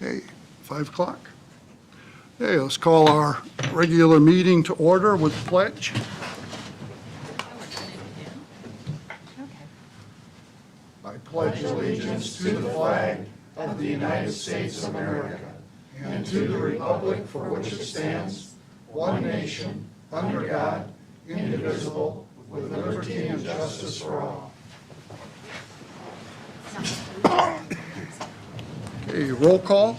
Okay, 5 o'clock. Okay, let's call our regular meeting to order with pledge. I pledge allegiance to the flag of the United States of America and to the republic for which it stands, one nation, under God, indivisible, with liberty and justice for all. Okay, roll call.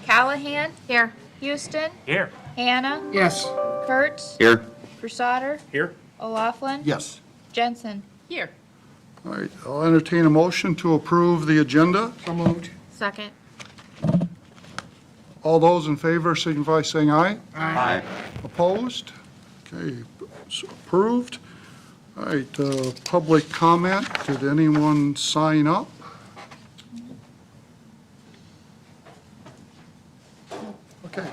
Callahan. Here. Houston. Here. Hannah. Yes. Kurtz. Here. Brusader. Here. O'Laughlin. Yes. Jensen. Here. All right, I'll entertain a motion to approve the agenda. So moved. Second. All those in favor signify by saying aye. Aye. Opposed? Okay, so approved. All right, public comment. Did anyone sign up? Okay.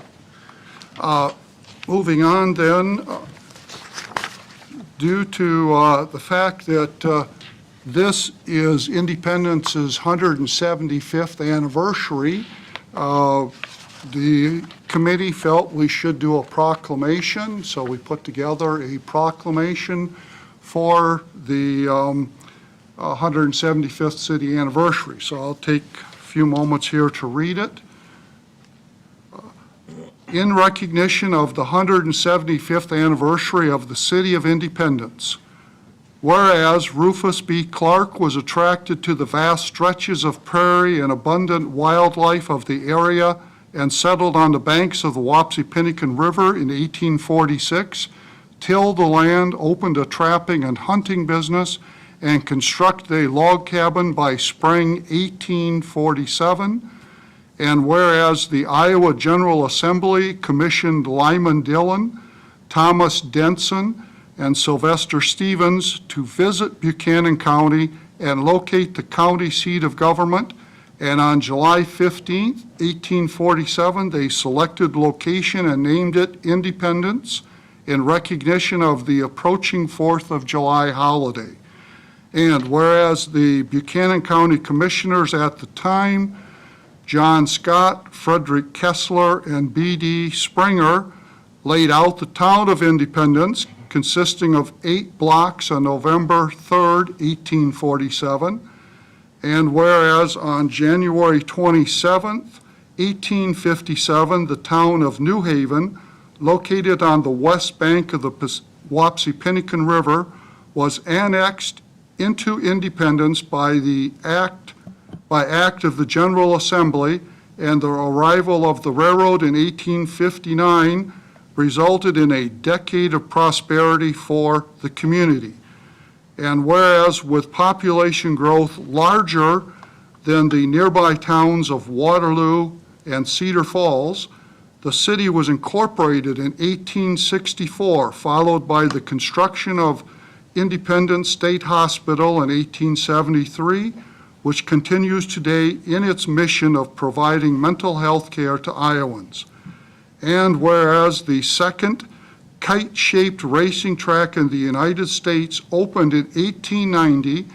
Moving on then, due to the fact that this is Independence's 175th anniversary, the committee felt we should do a proclamation, so we put together a proclamation for the 175th city anniversary. So I'll take a few moments here to read it. In recognition of the 175th anniversary of the City of Independence, whereas Rufus B. Clark was attracted to the vast stretches of prairie and abundant wildlife of the area and settled on the banks of the Wapsipinicon River in 1846, tilled the land, opened a trapping and hunting business, and constructed a log cabin by spring 1847. And whereas the Iowa General Assembly commissioned Lyman Dillon, Thomas Denson, and Sylvester Stevens to visit Buchanan County and locate the county seat of government, and on July 15, 1847, they selected location and named it Independence in recognition of the approaching 4th of July holiday. And whereas the Buchanan County Commissioners at the time, John Scott, Frederick Kessler, and B.D. Springer, laid out the town of Independence, consisting of 8 blocks on November 3rd, 1847. And whereas on January 27th, 1857, the town of New Haven, located on the west bank of the Wapsipinicon River, was annexed into Independence by act of the General Assembly, and the arrival of the railroad in 1859 resulted in a decade of prosperity for the community. And whereas with population growth larger than the nearby towns of Waterloo and Cedar Falls, the city was incorporated in 1864, followed by the construction of Independence State Hospital in 1873, which continues today in its mission of providing mental health care to Iowans. And whereas the second kite-shaped racing track in the United States opened in 1890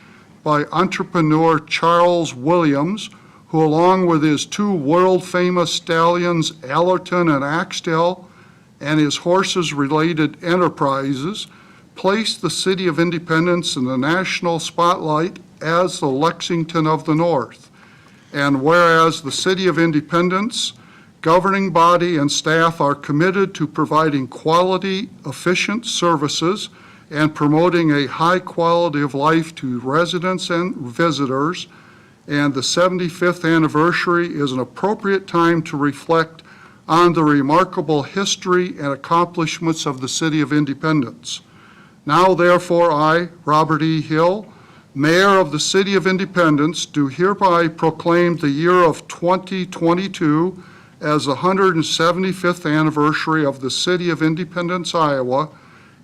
by entrepreneur Charles Williams, who along with his 2 world-famous stallions, Allerton and Axtell, and his horses-related enterprises, placed the City of Independence in the national spotlight as the Lexington of the North. And whereas the City of Independence, governing body and staff are committed to providing quality, efficient services and promoting a high quality of life to residents and visitors, and the 75th anniversary is an appropriate time to reflect on the remarkable history and accomplishments of the City of Independence. Now, therefore, I, Robert E. Hill, Mayor of the City of Independence, do hereby proclaim the year of 2022 as the 175th anniversary of the City of Independence, Iowa,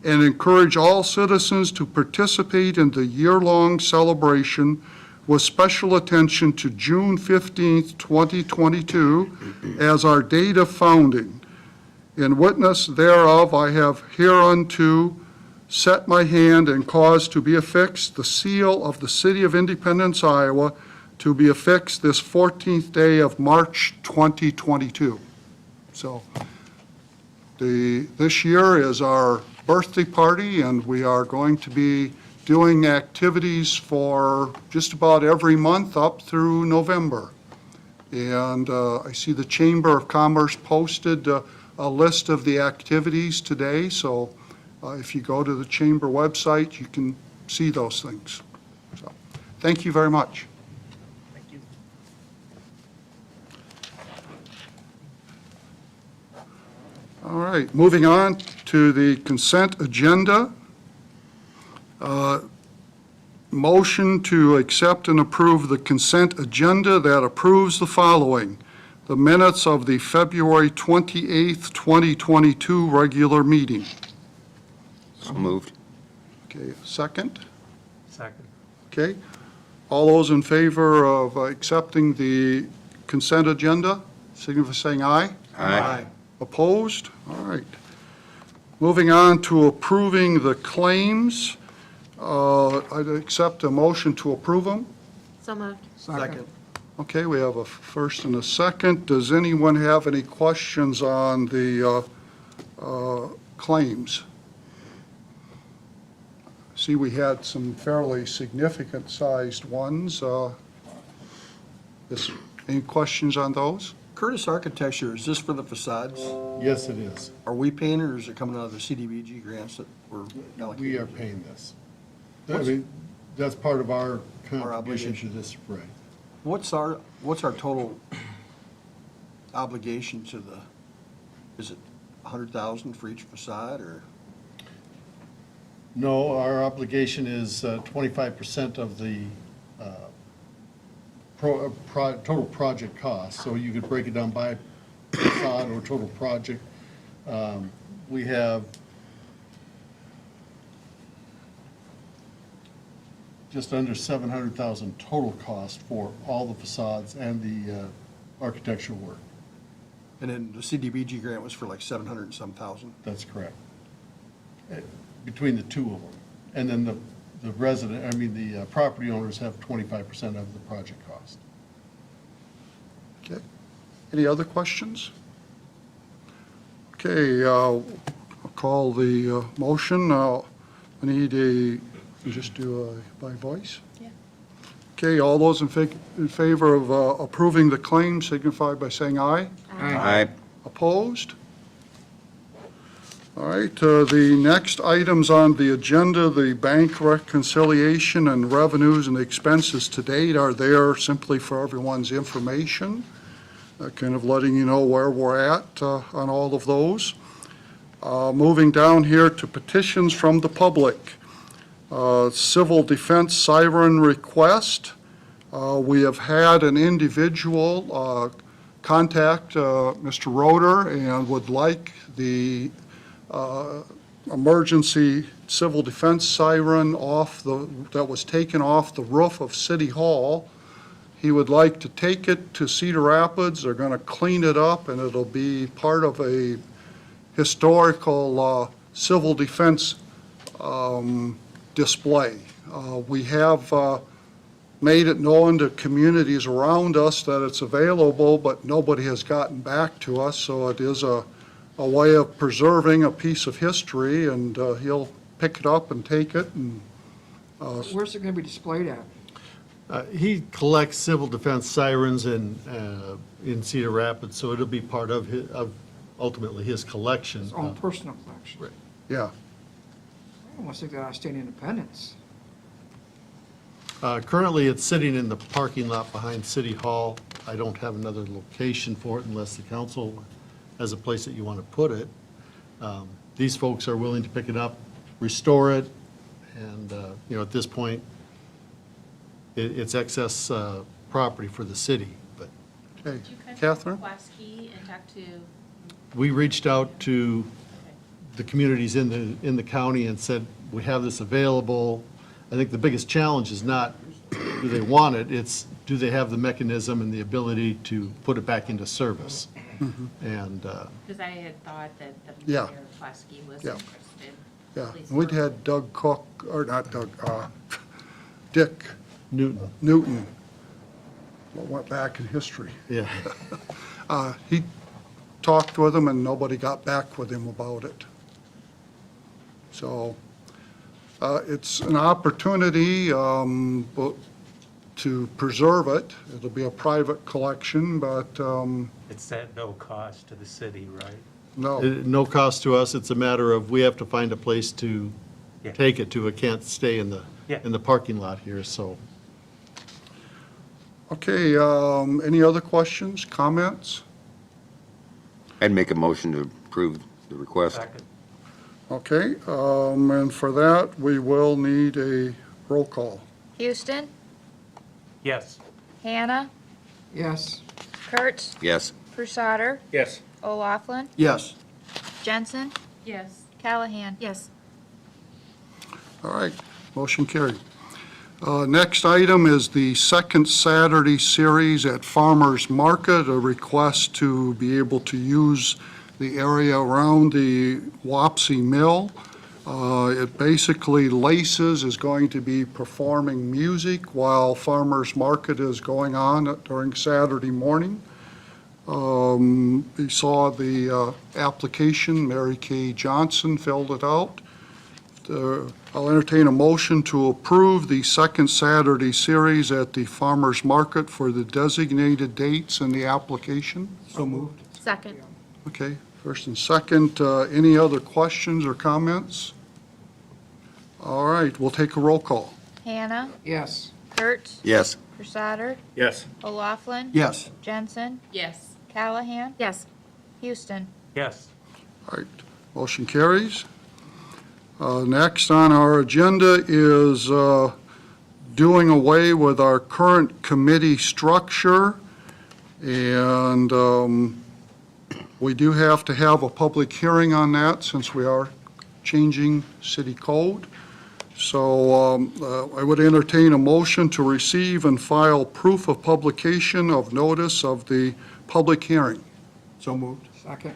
and encourage all citizens to participate in the year-long celebration with special attention to June 15th, 2022 as our date of founding. In witness thereof, I have hereunto set my hand and caused to be affixed the seal of the City of Independence, Iowa, to be affixed this 14th day of March 2022. So this year is our birthday party, and we are going to be doing activities for just about every month up through November. And I see the Chamber of Commerce posted a list of the activities today, so if you go to the Chamber website, you can see those things. So, thank you very much. Thank you. All right, moving on to the consent agenda. Motion to accept and approve the consent agenda that approves the following: the minutes of the February 28th, 2022 regular meeting. So moved. Okay, second? Second. Okay. All those in favor of accepting the consent agenda, signify by saying aye. Aye. Opposed? All right. Moving on to approving the claims. I'd accept a motion to approve them. So moved. Second. Okay, we have a first and a second. Does anyone have any questions on the claims? See, we had some fairly significant sized ones. Any questions on those? Curtis Architecture, is this for the facades? Yes, it is. Are we paying it, or is it coming out of the CDBG grants that were We allocated? are paying this. I mean, that's part of our contribution obligation. to this, right. What's our total obligation to the, is it 100,000 for each facade, or? No, our obligation is 25% of the total project cost. So you could break it down by facade or total project. We have just under 700,000 total cost for all the facades and the architectural work. And then the CDBG grant was for like 700 and some thousand? That's correct. Between the two of them. And then the property owners have 25% of the project cost. Okay. Any other questions? Okay, I'll call the motion. I need just do a by voice? Yeah. Okay, all those in favor of approving the claim signify by saying aye. Aye. Opposed? All right, the next items on the agenda, the bank reconciliation and revenues and expenses to date are there simply for everyone's information, kind of letting you know where we're at on all of those. Moving down here to petitions from the public. Civil defense siren request. We have had an individual contact Mr. Roeder and would like the emergency civil defense siren that was taken off the roof of City Hall. He would like to take it to Cedar Rapids. They're going to clean it up, and it'll be part of a historical civil defense display. We have made it known to communities around us that it's available, but nobody has gotten back to us, so it is a way of preserving a piece of history, and he'll pick it up and take it. And Where's it going to be displayed at? He collects civil defense sirens in Cedar Rapids, so it'll be part of ultimately his collection. His own personal collection. Right. yeah, I almost think that ought to stay in Independence. Currently, it's sitting in the parking lot behind City Hall. I don't have another location for it unless the council has a place that you want to put it. These folks are willing to pick it up, restore it, and, at this point, it's excess property for the city. But okay. Did you contact Catherine? Pulaski and talk to, we reached out to the communities in the county and said, we have this available. I think the biggest challenge is not do they want it, it's do they have the mechanism and the ability to put it back into service? And, because I had thought that the Yeah. mayor of Pulaski was Yeah. interested. Yeah, Please we'd work. had Doug Cook, or not Doug, Dick Newton. Newton what went back in history. Yeah. He talked with them and nobody got back with him about it. So it's an opportunity to preserve it. It'll be a private collection, but It's at no cost to the city, right? no. No cost to us. It's a matter of, we have to find a place to Yeah. take it to. It can't stay in Yeah. the parking lot here, so. Okay, any other questions, comments? I'd make a motion to approve the request. Second. Okay, and for that, we will need a roll call. Houston, Yes. Hannah, Yes. Yes. Crusader, Yes. O'Laughlin, Yes. Jensen, Yes. Callahan. Yes. All right, motion carried. Next item is the second Saturday series at Farmers Market, a request to be able to use the area around the Wapsie Mill. It basically, Laces is going to be performing music while Farmers Market is going on during Saturday morning. We saw the application, Mary Kay Johnson filled it out. I'll entertain a motion to approve the second Saturday series at the Farmers Market for the designated dates in the application. So moved. Second. Okay, first and second, any other questions or comments? All right, we'll take a roll call. Hannah, Yes. Kurtz, Yes. Crusader, Yes. O'Laughlin, Yes. Jensen, Yes. Callahan, Yes. Houston. Yes. All right, motion carries. Next on our agenda is doing away with our current committee structure. And we do have to have a public hearing on that since we are changing city code. So I would entertain a motion to receive and file proof of publication of notice of the public hearing. So moved. Second.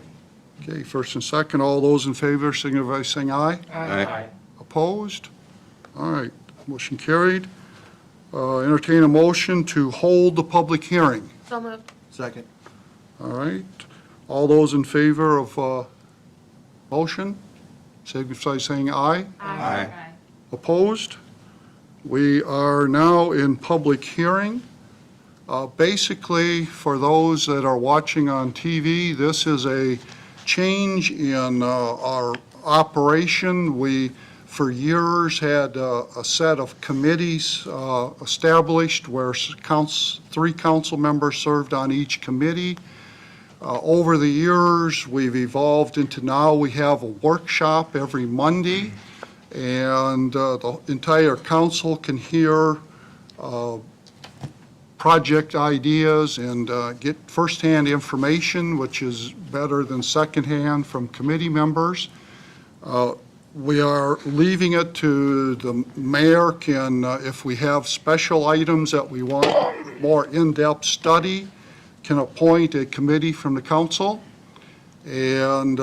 Okay, first and second, all those in favor signify by saying aye. Aye. Opposed? All right, motion carried. Entertain a motion to hold the public hearing. So moved. Second. All right, all those in favor of motion, signify by saying aye. Aye. Opposed? We are now in public hearing. Basically, for those that are watching on TV, this is a change in our operation. We, for years, had a set of committees established where three council members served on each committee. Over the years, we've evolved into now we have a workshop every Monday, and the entire council can hear project ideas and get firsthand information, which is better than secondhand from committee members. We are leaving it to the mayor can, if we have special items that we want more in-depth study, can appoint a committee from the council. And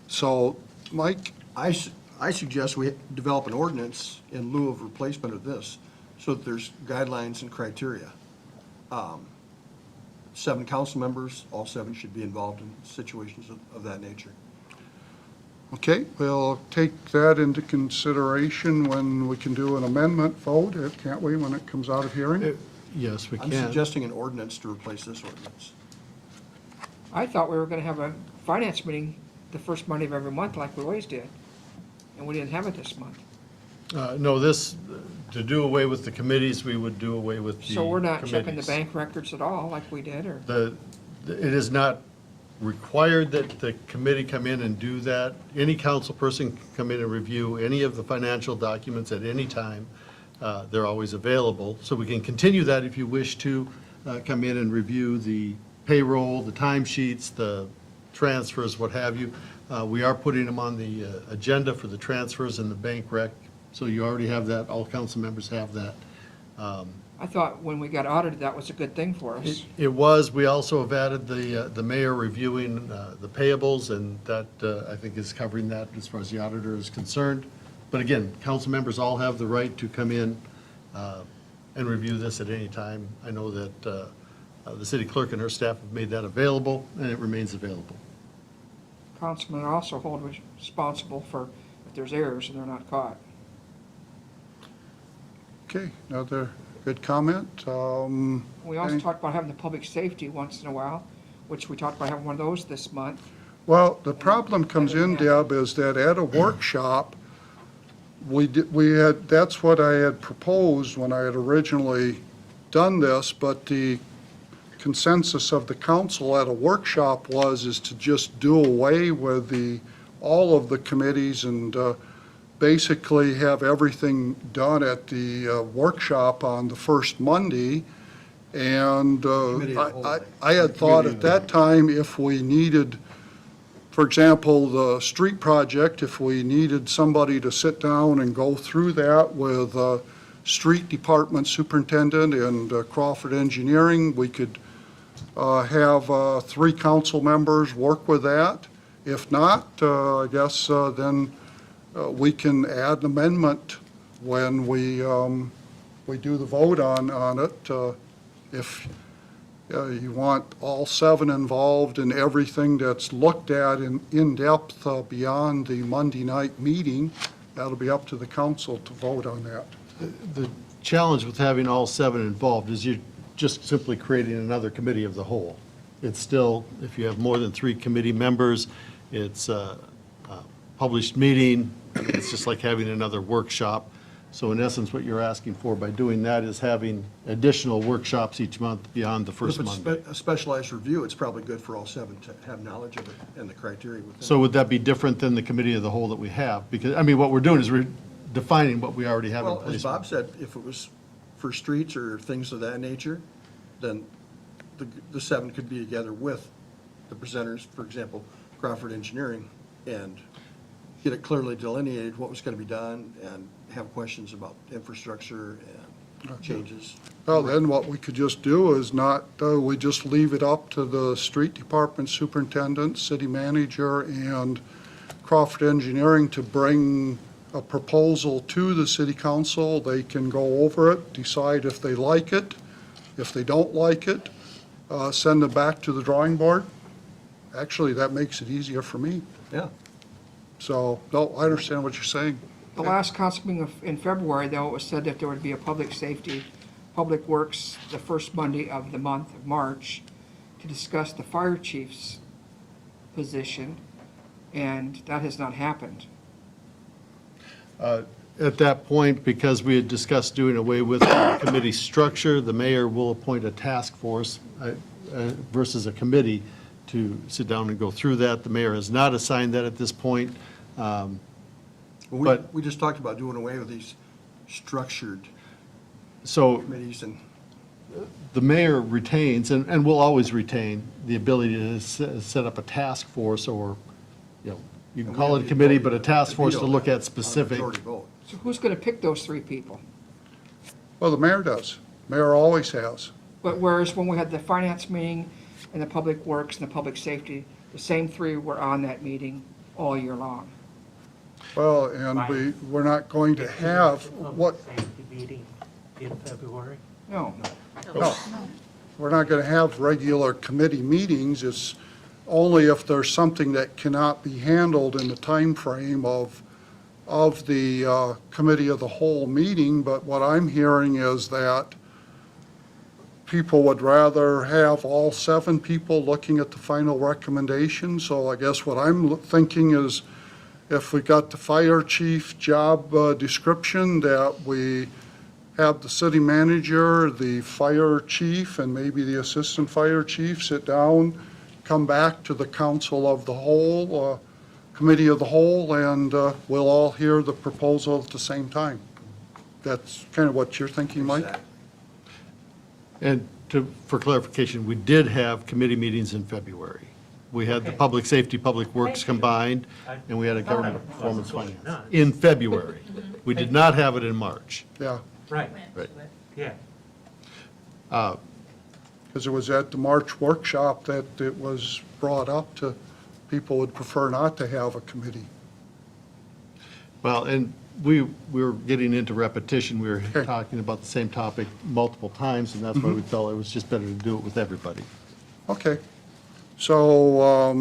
so, Mike? I suggest we develop an ordinance in lieu of replacement of this, so that there's guidelines and criteria. 7 council members, all 7 should be involved in situations of that nature. Okay, we'll take that into consideration when we can do an amendment vote, can't we, when it comes out of hearing? Yes, we I'm can. suggesting an ordinance to replace this ordinance. I thought we were gonna have a finance meeting the first Monday of every month like we always did. And we didn't have it this month. No, this, to do away with the committees, we would do away with the So we're not checking the committees. bank records at all like we did, or? It is not required that the committee come in and do that. Any council person can come in and review any of the financial documents at any time. They're always available. So we can continue that if you wish to come in and review the payroll, the timesheets, the transfers, what have you. We are putting them on the agenda for the transfers and the bank rec, so you already have that, all council members have that. I thought when we got audited, that was a good thing for us. It was, we also have added the mayor reviewing the payables, and that, I think, is covering that as far as the auditor is concerned. But again, council members all have the right to come in and review this at any time. I know that the city clerk and her staff have made that available, and it remains available. Councilmen are also held responsible for if there's errors and they're not caught. Okay, another good comment. We also Okay. talked about having the public safety once in a while, which we talked about having one of those this month. Well, the problem comes in, Deb, is that at a workshop, that's what I had proposed when I had originally done this, but the consensus of the council at a workshop is to just do away with all of the committees and basically have everything done at the workshop on the first Monday. And Committee of the whole. I had thought at that time, if we needed, for example, the street project, if we needed somebody to sit down and go through that with street department superintendent and Crawford Engineering, we could have 3 council members work with that. If not, I guess then we can add an amendment when we do the vote on it. If you want all 7 involved in everything that's looked at in depth beyond the Monday night meeting, that'll be up to the council to vote on that. The challenge with having all 7 involved is you're just simply creating another committee of the whole. It's still, if you have more than 3 committee members, it's a published meeting. It's just like having another workshop. So in essence, what you're asking for by doing that is having additional workshops each month beyond the first If it's Monday. a specialized review, it's probably good for all 7 to have knowledge of it and the criteria within. So would that be different than the committee of the whole that we have? Because, I mean, what we're doing is we're defining what we already have in Well, place. as Bob said, if it was for streets or things of that nature, then the 7 could be together with the presenters, for example, Crawford Engineering, and get it clearly delineated what was going to be done and have questions about infrastructure and changes. Well, then what we could just do is we just leave it up to the street department superintendent, city manager, and Crawford Engineering to bring a proposal to the city council. They can go over it, decide if they like it. If they don't like it, send it back to the drawing board. Actually, that makes it easier for me. Yeah. So, no, I understand what you're saying. The last council meeting in February, though, it was said that there would be a public safety, public works, the first Monday of the month of March, to discuss the fire chief's position, and that has not happened. At that point, because we had discussed doing away with the committee structure, the mayor will appoint a task force versus a committee to sit down and go through that. The mayor has not assigned that at this point. But- We just talked about doing away with these structured So committees and. the mayor retains, and will always retain, the ability to set up a task force, or, you know, you can call it a committee, but a task force to look at specific. Majority vote. So who's going to pick those 3 people? Well, the mayor does. Mayor always has. But whereas when we had the finance meeting and the public works and the public safety, the same 3 were on that meeting all year long. Well, and we're not going to have what, Safety meeting in February? No, no, we're not going to have regular committee meetings. It's only if there's something that cannot be handled in the time frame of the committee of the whole meeting. But what I'm hearing is that people would rather have all 7 people looking at the final recommendation. So I guess what I'm thinking is, if we got the fire chief job description, that we have the city manager, the fire chief, and maybe the assistant fire chief sit down, come back to the council of the whole, committee of the whole, and we'll all hear the proposal at the same time. That's kind of what you're thinking, Mike? Exactly. And for clarification, we did have committee meetings in February. We had the public safety, public works combined, and we had a government performance finance in February. We did not have it in March. Yeah, Right, Went Right. to it. yeah. because it was at the March workshop that it was brought up to, people would prefer not to have a committee. Well, and we were getting into repetition. We were talking about the same topic multiple times, and that's why we felt it was just better to do it with everybody. Okay. So,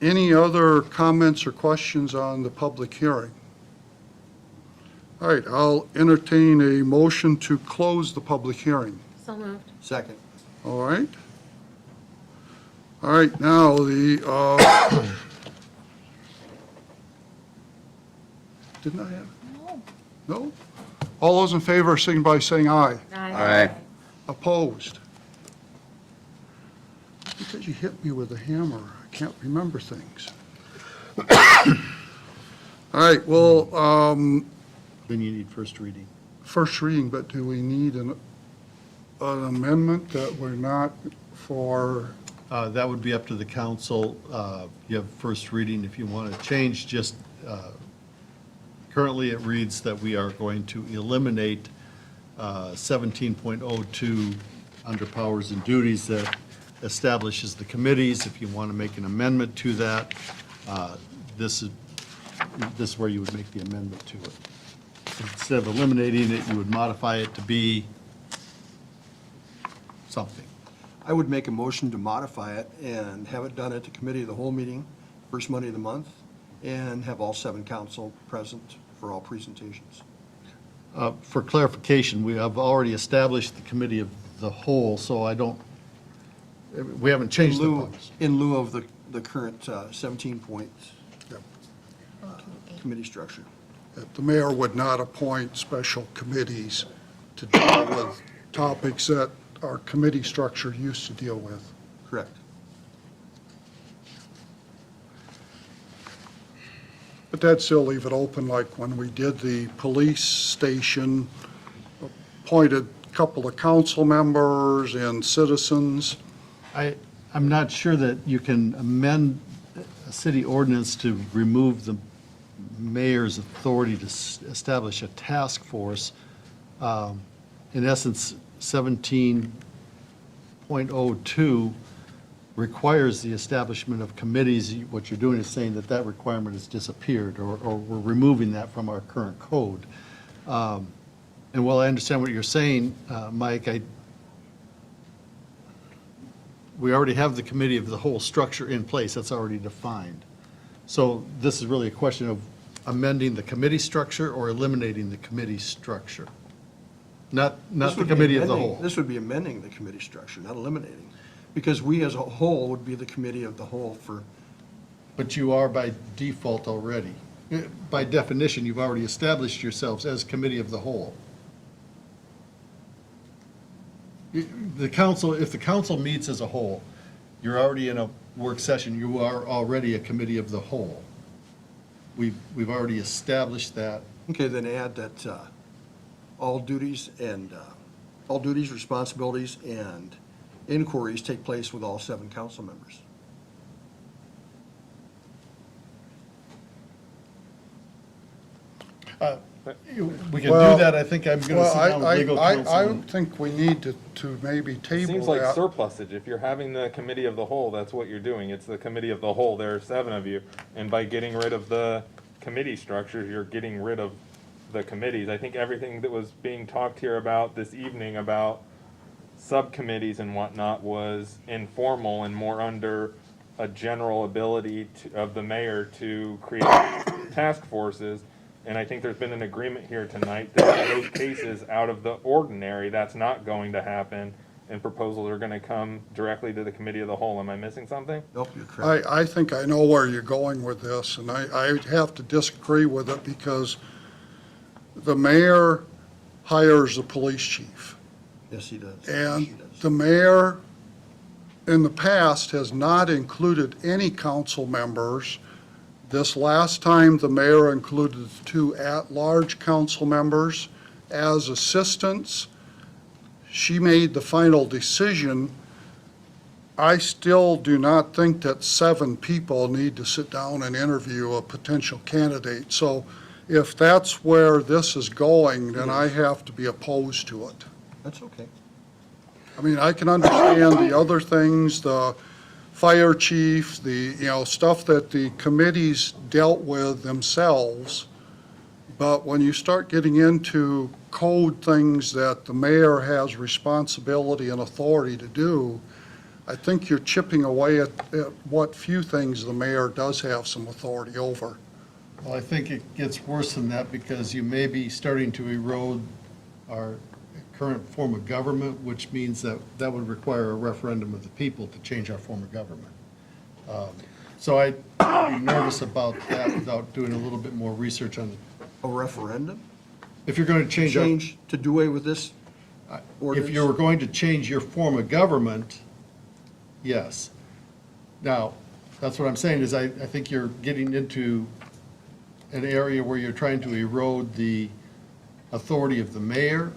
any other comments or questions on the public hearing? All right, I'll entertain a motion to close the public hearing. So moved. Second. All right? All right, now the, didn't I have? No? All those in favor, signify by saying aye. Aye. Opposed? Because you hit me with a hammer, I can't remember things. All right, well, Then you need first reading. first reading, but do we need an amendment that we're not for, That would be up to the council. You have first reading if you want to change, just, currently it reads that we are going to eliminate 17.02 under powers and duties that establishes the committees. If you want to make an amendment to that, this is where you would make the amendment to it. Instead of eliminating it, you would modify it to be something. I would make a motion to modify it and have it done at the committee of the whole meeting, first Monday of the month, and have all 7 council present for all presentations. For clarification, we have already established the committee of the whole, so I don't, we haven't changed the purpose. In lieu of the current 17-point committee structure. that the mayor would not appoint special committees to deal with topics that our committee structure used to deal with. Correct. But that'd still leave it open, like when we did the police station, appointed a couple of council members and citizens. I'm not sure that you can amend a city ordinance to remove the mayor's authority to establish a task force. In essence, 17.02 requires the establishment of committees. What you're doing is saying that that requirement has disappeared, or we're removing that from our current code. And while I understand what you're saying, Mike, we already have the committee of the whole structure in place. That's already defined. So this is really a question of amending the committee structure or eliminating the committee structure. Not This the would be committee of the amending- whole. This would be amending the committee structure, not eliminating. Because we as a whole would be the committee of the whole for, But you are by default already. By definition, you've already established yourselves as committee of the whole. The council, if the council meets as a whole, you're already in a work session, you are already a committee of the whole. We've already established that. okay, then add that all duties, responsibilities, and inquiries take place with all 7 council members. We can Well- do that. I think I'm going to Well, sit down with legal counsel. I and- think we need to maybe It table seems like that. surplusage. If you're having the committee of the whole, that's what you're doing. It's the committee of the whole. There are 7 of you. And by getting rid of the committee structure, you're getting rid of the committees. I think everything that was being talked here about this evening about subcommittees and whatnot was informal and more under a general ability of the mayor to create task forces. And I think there's been an agreement here tonight that in those cases, out of the ordinary, that's not going to happen, and proposals are gonna come directly to the committee of the whole. Am I missing something? Nope, you're correct. I think I know where you're going with this, and I have to disagree with it because the mayor hires the police chief. Yes, he does. And She does. the mayor, in the past, has not included any council members. This last time, the mayor included 2 at-large council members as assistants. She made the final decision. I still do not think that 7 people need to sit down and interview a potential candidate. So if that's where this is going, then I have to be opposed to it. That's okay. I mean, I can understand the other things, the fire chief, the, stuff that the committees dealt with themselves. But when you start getting into code things that the mayor has responsibility and authority to do, I think you're chipping away at what few things the mayor does have some authority over. Well, I think it gets worse than that because you may be starting to erode our current form of government, which means that that would require a referendum of the people to change our form of government. So I'd be nervous about that without doing a little bit more research on, A referendum? if you're going to change, Change to do away with this if ordinance? you're going to change your form of government, yes. Now, that's what I'm saying is I think you're getting into an area where you're trying to erode the authority of the mayor,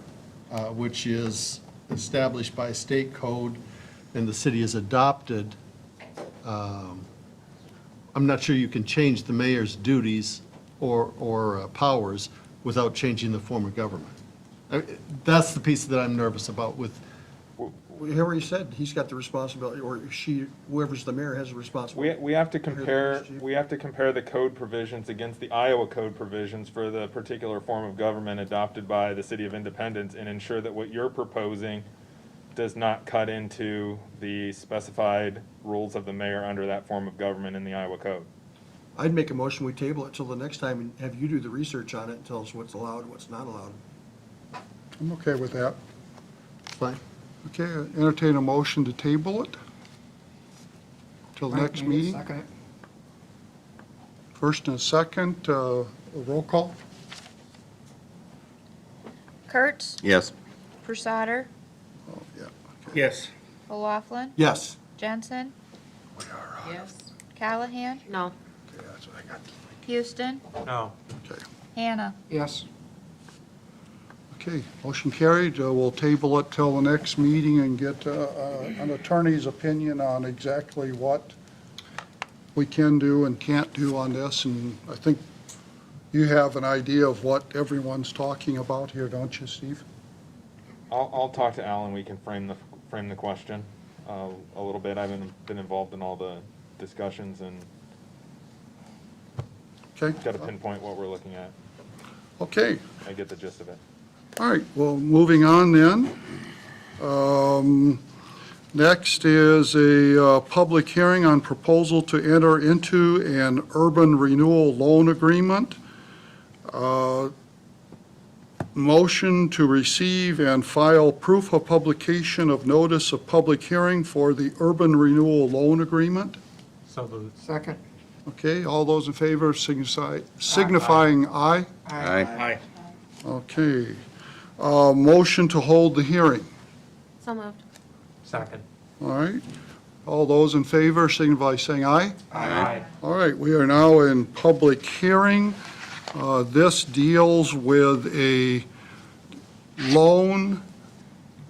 which is established by state code and the city has adopted. I'm not sure you can change the mayor's duties or powers without changing the form of government. That's the piece that I'm nervous about with, We already said he's got the responsibility, or she, whoever's the mayor has the responsibility. We have to compare, Chief. we have to compare the code provisions against the Iowa code provisions for the particular form of government adopted by the City of Independence and ensure that what you're proposing does not cut into the specified rules of the mayor under that form of government in the Iowa code. I'd make a motion, we table it till the next time and have you do the research on it and tell us what's allowed, what's not allowed. I'm okay with that. fine. Okay, entertain a motion to table it till the next Mike made it, meeting. second it. First and a second, roll call? Kurtz, Yes. Prusader, Oh, yeah. Yes. O'Laughlin, Yes. Jensen, Yes. Callahan, No. Okay, that's what I got. Houston, No. Okay. Hannah. Yes, Okay, motion carried. We'll table it till the next meeting and get an attorney's opinion on exactly what we can do and can't do on this. And I think you have an idea of what everyone's talking about here, don't you, Steve? I'll talk to Alan, we can frame the question a little bit. I haven't been involved in all the discussions and Okay? got to pinpoint what we're looking at. Okay. I get the gist of it. All right, well, moving on then. Next is a public hearing on proposal to enter into an urban renewal loan agreement. Motion to receive and file proof of publication of notice of public hearing for the urban renewal loan agreement. So moved. second. Okay, all those in favor signifying aye. Aye. Aye. Okay. Motion to hold the hearing. So moved. Second. All right. All those in favor signify by saying aye. Aye. All right, we are now in public hearing. This deals with a loan,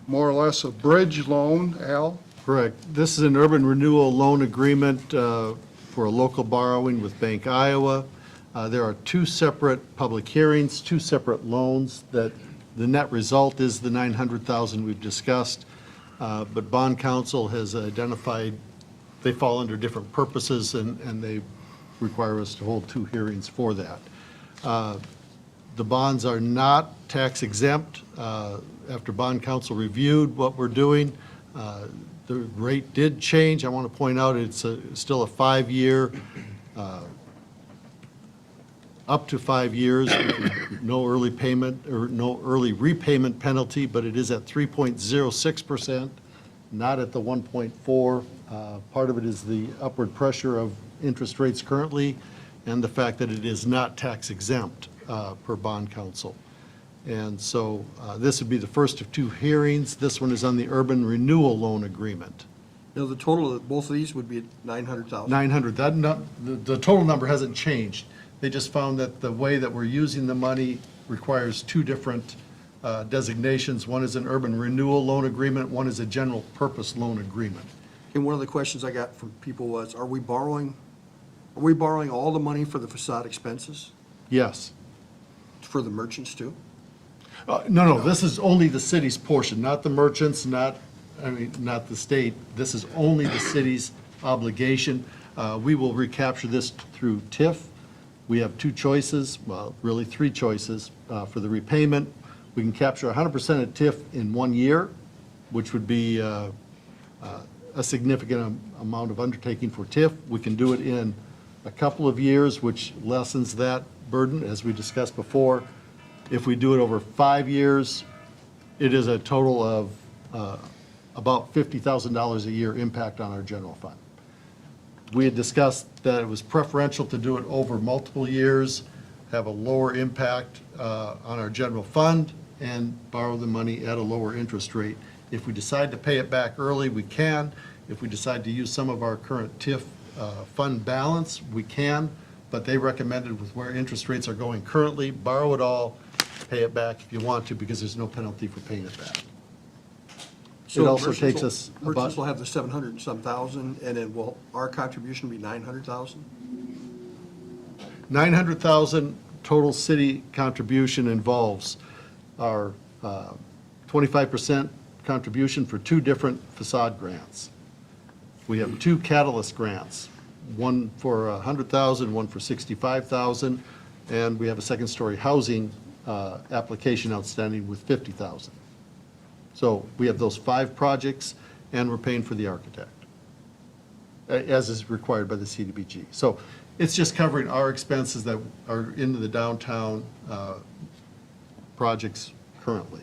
more or less a bridge loan, Al? Correct. This is an urban renewal loan agreement for a local borrowing with Bank Iowa. There are two separate public hearings, two separate loans that the net result is the $900,000 we've discussed. But bond counsel has identified they fall under different purposes and they require us to hold two hearings for that. The bonds are not tax exempt. After bond counsel reviewed what we're doing, the rate did change. I want to point out it's still a 5-year, up to 5 years, no early payment or no early repayment penalty, but it is at 3.06%, not at the 1.4. Part of it is the upward pressure of interest rates currently and the fact that it is not tax exempt per bond counsel. And so this would be the first of two hearings. This one is on the urban renewal loan agreement. You know, the total of both of these would be 900,000. 900, the total number hasn't changed. They just found that the way that we're using the money requires two different designations. One is an urban renewal loan agreement, one is a general purpose loan agreement. And one of the questions I got from people was, are we borrowing all the money for the facade expenses Yes. for the merchants too? No, this is only the city's portion, not the merchants, not the state. This is only the city's obligation. We will recapture this through TIF, We have two choices, well, really three choices. For the repayment, we can capture 100% of TIF in 1 year, which would be a significant amount of undertaking for TIF. We can do it in a couple of years, which lessens that burden, as we discussed before. If we do it over 5 years, it is a total of about $50,000 a year impact on our general fund. We had discussed that it was preferential to do it over multiple years, have a lower impact on our general fund, and borrow the money at a lower interest rate. If we decide to pay it back early, we can. If we decide to use some of our current TIF fund balance, we can, but they recommended with where interest rates are going currently, borrow it all, pay it back if you want to, because there's no penalty for paying it back. So It also merchants takes will- us Merchants will about, have the 700 and some thousand, and then will our contribution be 900,000? 900,000 total city contribution involves our 25% contribution for two different facade grants. We have two catalyst grants, one for 100,000, one for 65,000, and we have a second-story housing application outstanding with 50,000. So we have those 5 projects, and we're paying for the architect, as is required by the CDBG. So it's just covering our expenses that are into the downtown projects currently.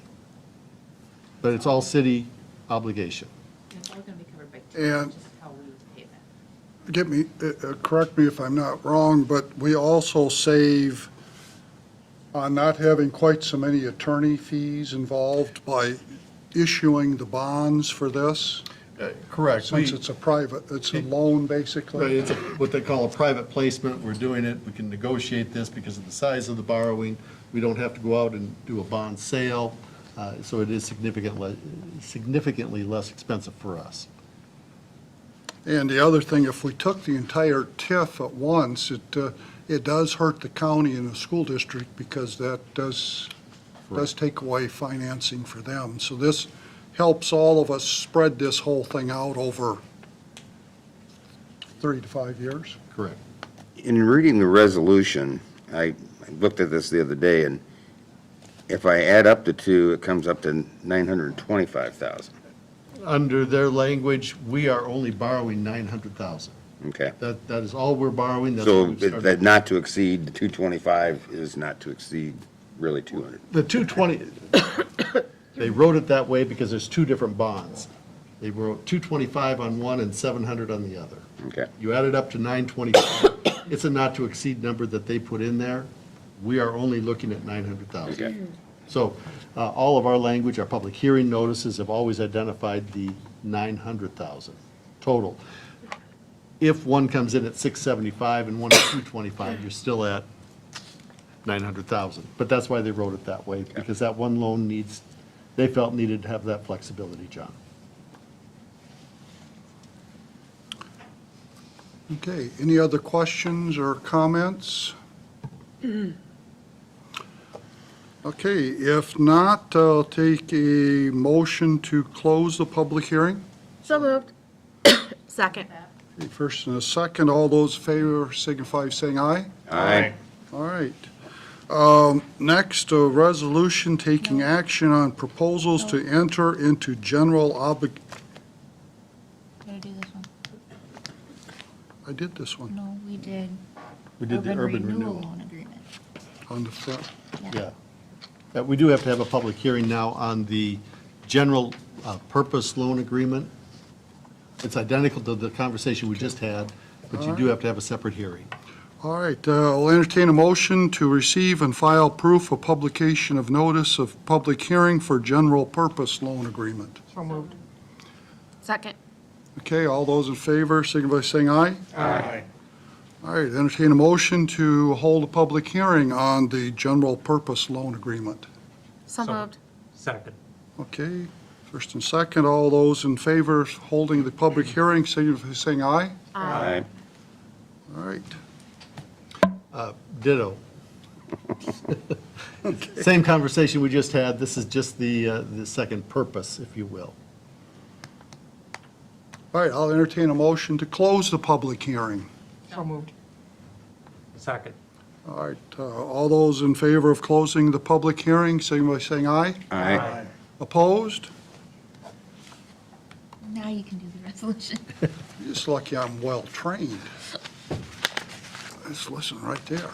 But it's all city obligation. It's all going to be covered by And- TIF, just how we pay that. Get me, correct me if I'm not wrong, but we also save on not having quite so many attorney fees involved by issuing the bonds for this, Correct. since it's a private, it's a loan, basically. Right, it's what they call a private placement. We're doing it, we can negotiate this because of the size of the borrowing. We don't have to go out and do a bond sale, so it is significantly less expensive for us. And the other thing, if we took the entire TIF at once, it does hurt the county and the school district, because that does take away financing for them. So this helps all of us spread this whole thing out over 3 to 5 years. Correct. In reading the resolution, I looked at this the other day, and if I add up the two, it comes up to 925,000. Under their language, we are only borrowing 900,000. Okay. That is all we're borrowing. That's So what we started. that not to exceed, the 225 is not to exceed really 200. The 220, they wrote it that way because there's two different bonds. They wrote 225 on one and 700 on the other. Okay. You add it up to 925. It's a not-to-exceed number that they put in there. We are only looking at 900,000. Okay. So all of our language, our public hearing notices have always identified the 900,000 total. If one comes in at 675 and one at 225, you're still at 900,000. But that's why they wrote it that way, because that one loan they felt needed to have that flexibility, John. Okay, any other questions or comments? Okay, if not, I'll take a motion to close the public hearing. So moved. Second. Okay, first and a second, all those in favor signify by saying aye. Aye. All right. Next, a resolution taking action on proposals to enter into general Gotta do this one. I did this one No, we did. We did the urban renewal. Loan agreement. on the front. Yeah. We do have to have a public hearing now on the general purpose loan agreement. It's identical to the conversation we just had, but you do have to have a separate hearing. All right, I'll entertain a motion to receive and file proof of publication of notice of public hearing for general purpose loan agreement. So moved. Second. Okay, all those in favor, signify by saying aye. Aye. All right, entertain a motion to hold a public hearing on the general purpose loan agreement. So So- moved. Second. Okay, first and second, all those in favor of holding the public hearing, signify by saying aye. Aye. All right, Ditto. Same conversation we just had. This is just the second purpose, if you will. all right, I'll entertain a motion to close the public hearing. So moved. Second. All right, all those in favor of closing the public hearing, signify by saying aye. Aye. Opposed? Now you can do the resolution. Just lucky I'm well-trained. Just listen right there.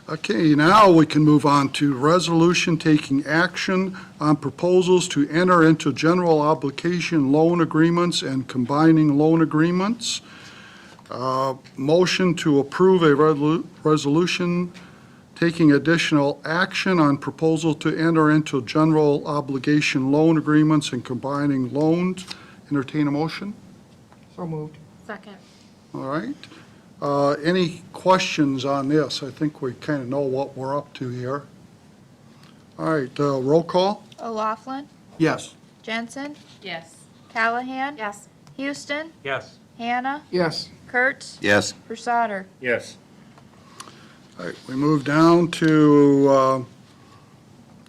Okay, now we can move on to resolution taking action on proposals to enter into general obligation loan agreements and combining loan agreements. Motion to approve a resolution taking additional action on proposal to enter into general obligation loan agreements and combining loans. Entertain a motion? So moved. Second. All right. Any questions on this? I think we kind of know what we're up to here. All right, roll call? O'Laughlin, Yes. Jensen, Yes. Callahan, Yes. Houston, Yes. Hannah, Yes. Kurtz, Yes. Brusader. Yes. All right, we move down to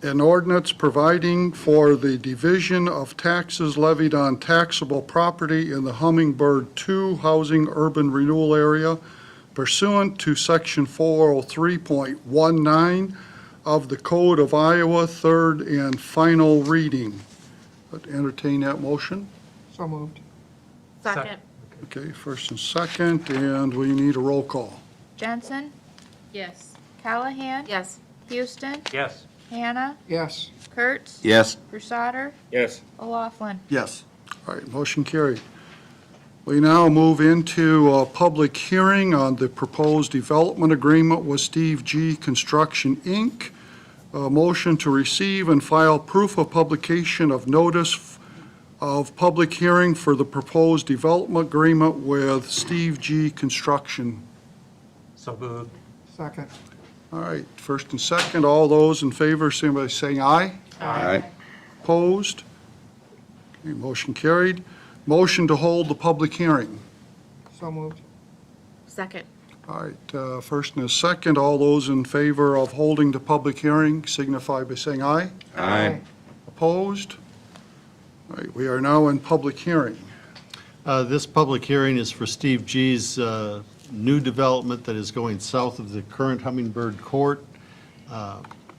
an ordinance providing for the division of taxes levied on taxable property in the Hummingbird 2 Housing Urban Renewal Area pursuant to Section 403.19 of the Code of Iowa, third and final reading. Entertain that motion. So moved. Second. Okay, first and second, and we need a roll call. Jensen, Yes. Callahan, Yes. Houston, Yes. Hannah, Yes. Kurtz, Yes. Brusader, Yes. O'Laughlin. Yes. All right, motion carried. We now move into a public hearing on the proposed development agreement with Steve G. Construction, Inc. A motion to receive and file proof of publication of notice of public hearing for the proposed development agreement with Steve G. Construction. So moved. Second. All right, first and second, all those in favor, signify by saying aye. Aye. Opposed? Okay, motion carried. Motion to hold the public hearing. So moved. Second. All right, first and a second, all those in favor of holding the public hearing signify by saying aye. Aye. Opposed? All right, we are now in public hearing. This public hearing is for Steve G's new development that is going south of the current Hummingbird Court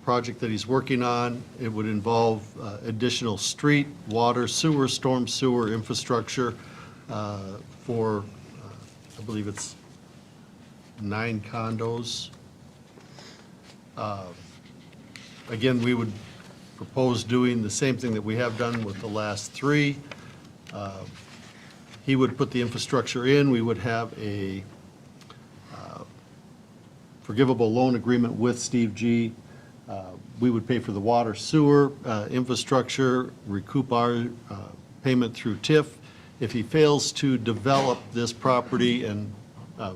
project that he's working on. It would involve additional street, water, sewer, storm sewer infrastructure for, I believe it's 9 condos. Again, we would propose doing the same thing that we have done with the last 3. He would put the infrastructure in, we would have a forgivable loan agreement with Steve G. We would pay for the water, sewer, infrastructure, recoup our payment through TIF. If he fails to develop this property and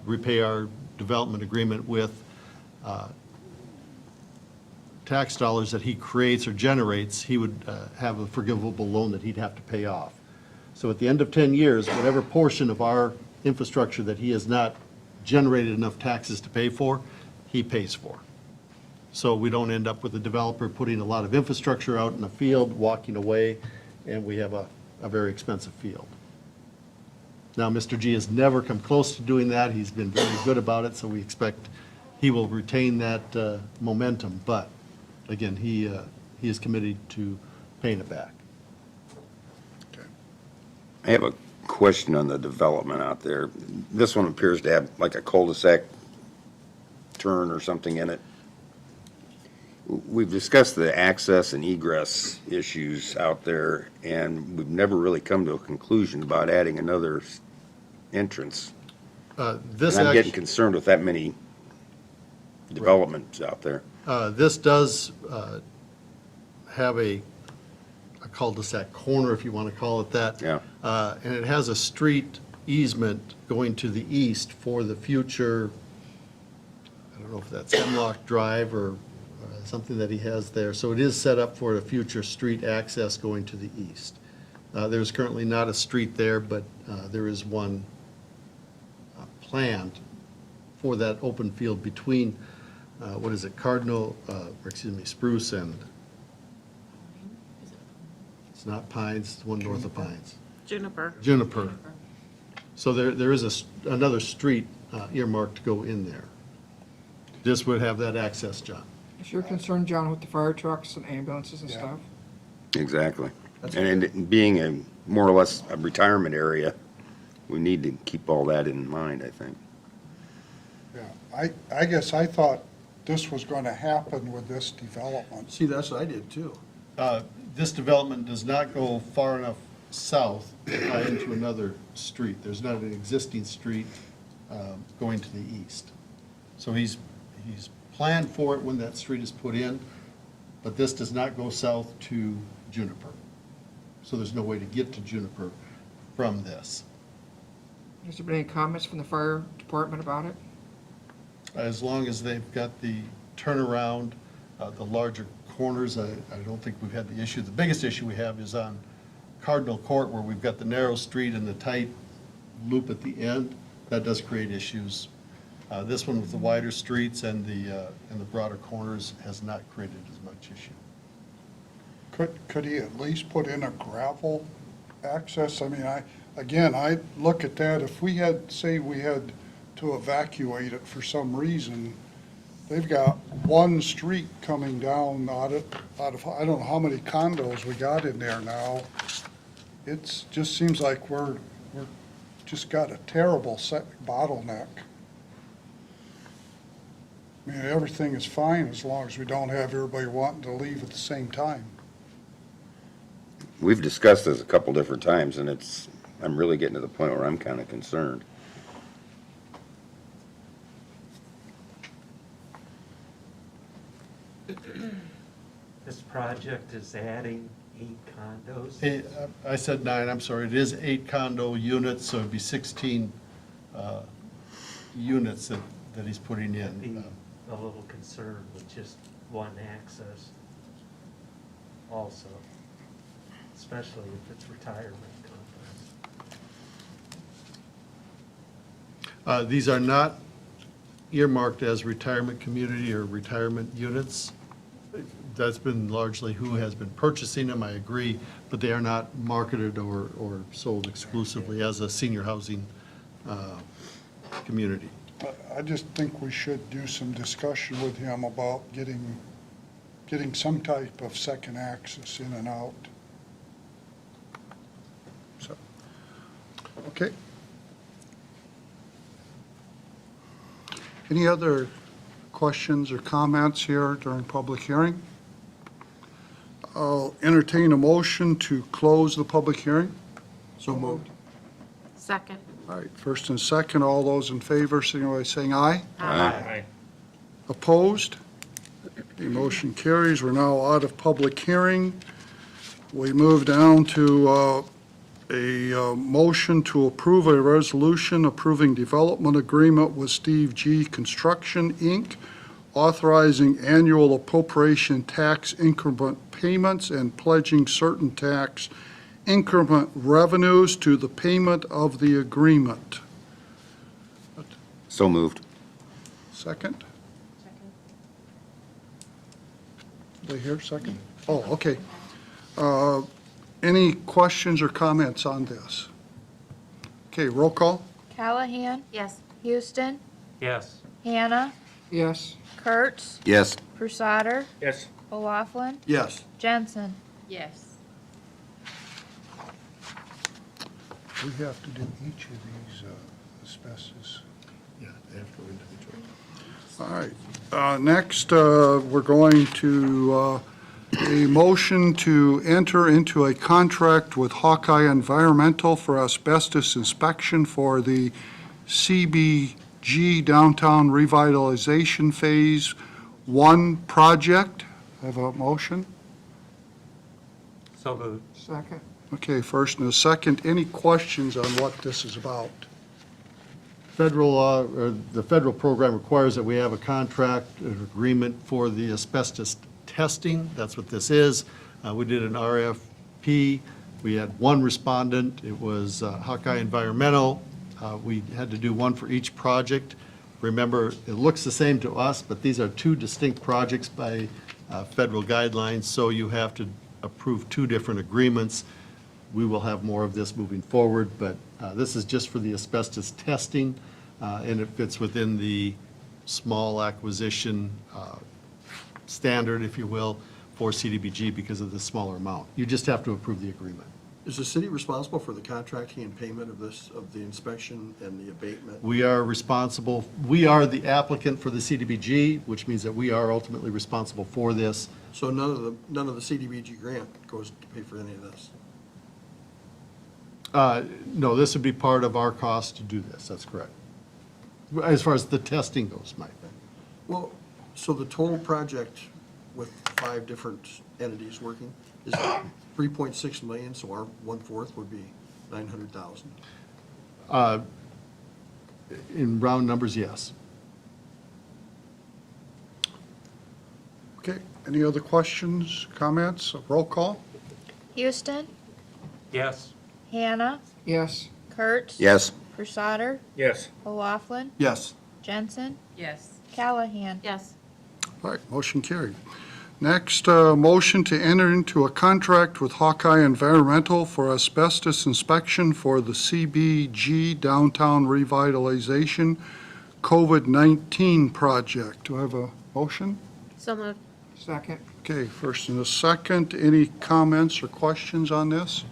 repay our development agreement with tax dollars that he creates or generates, he would have a forgivable loan that he'd have to pay off. So at the end of 10 years, whatever portion of our infrastructure that he has not generated enough taxes to pay for, he pays for. So we don't end up with a developer putting a lot of infrastructure out in the field, walking away, and we have a very expensive field. Now, Mr. G has never come close to doing that. He's been very good about it, so we expect he will retain that momentum. But again, he is committed to paying it back. I have a question on the development out there. This one appears to have like a cul-de-sac turn or something in it. We've discussed the access and egress issues out there, and we've never really come to a conclusion about adding another entrance. This And I'm getting act- concerned with that many developments out there. This does have a cul-de-sac corner, if you want to call it that. Yeah. And it has a street easement going to the east for the future, I don't know if that's Hemlock Drive or something that he has there. So it is set up for a future street access going to the east. There's currently not a street there, but there is one planned for that open field between, what is it, Spruce and, it's not Pines, it's one north of Pines. Juniper. Juniper. So there is another street earmarked to go in there. This would have that access, John. If you're concerned, John, with the fire trucks and ambulances and Yeah. stuff, Exactly. And it being a more or less a retirement area, we need to keep all that in mind, I think. Yeah, I guess I thought this was going to happen with this development. See, that's what I did too. This development does not go far enough south to tie into another street. There's not an existing street going to the east. So he's planned for it when that street is put in, but this does not go south to Juniper. So there's no way to get to Juniper from this. has there been any comments from the fire department about it? As long as they've got the turnaround, the larger corners, I don't think we've had the issue. The biggest issue we have is on Cardinal Court, where we've got the narrow street and the tight loop at the end. That does create issues. This one with the wider streets and the broader corners has not created as much issue. Could he at least put in a gravel access? I mean, I look at that, if we had, say we had to evacuate it for some reason, they've got one street coming down out of, I don't know how many condos we got in there now. It's, just seems like we're just got a terrible bottleneck. I mean, everything is fine as long as we don't have everybody wanting to leave at the same time. We've discussed this a couple different times, and I'm really getting to the point where I'm kind of concerned. This project is adding 8 condos. Hey, I said 9, I'm sorry, it is 8 condo units, so it'd be 16 units that he's putting I'd be in. a little concerned with just one access also, especially if it's retirement complex. These are not earmarked as retirement community or retirement units. That's been largely who has been purchasing them, I agree, but they are not marketed or sold exclusively as a senior housing community. I just think we should do some discussion with him about getting some type of second access in and out. So, okay. Any other questions or comments here during public hearing? I'll entertain a motion to close the public hearing. So moved. Second. All right, first and second, all those in favor, signify by saying aye. Aye. Opposed? The motion carries. We're now out of public hearing. We move down to a motion to approve a resolution approving development agreement with Steve G. Construction, Inc., authorizing annual appropriation tax increment payments and pledging certain tax increment revenues to the payment of the agreement. So moved. Second? Did I hear second? Oh, okay. Any questions or comments on this? Okay, roll call? Callahan, Yes. Houston, Yes. Hannah, Yes, Kurtz, Yes. Prusader, Yes. O'Laughlin, Yes. Jensen. Yes. We have to do each of these asbestos. Yeah, they have to go individually. All right. Next, we're going to a motion to enter into a contract with Hawkeye Environmental for asbestos inspection for the CBG Downtown Revitalization Phase 1 project. Have a motion? So moved. second. Okay, first and a second. Any questions on what this is about? Federal law, or the federal program requires that we have a contract, an agreement for the asbestos testing. That's what this is. We did an RFP. We had one respondent. It was Hawkeye Environmental. We had to do one for each project. Remember, it looks the same to us, but these are 2 distinct projects by federal guidelines, so you have to approve 2 different agreements. We will have more of this moving forward, but this is just for the asbestos testing, and it fits within the small acquisition standard, if you will, for CDBG because of the smaller amount. You just have to approve the agreement. Is the city responsible for the contracting and payment of this, of the inspection and the abatement? We are responsible, we are the applicant for the CDBG, which means that we are ultimately responsible for this. So none of the CDBG grant goes to pay for any of this? No, this would be part of our cost to do this, that's correct. As far as the testing goes, Mike. Well, so the total project with 5 different entities working is 3.6 million, so our 1/4 would be 900,000. In round numbers, yes. Okay, any other questions, comments? Roll call? Houston, Yes. Hannah, Yes. Kurtz. Yes. Crusader, Yes. O'Laughlin, Yes. Jensen, Yes. Callahan. Yes. All right, motion carried. Next, motion to enter into a contract with Hawkeye Environmental for asbestos inspection for the CBG Downtown Revitalization COVID-19 project. Do I have a motion? So moved. Second. Okay, first and a second. Any comments or questions on this?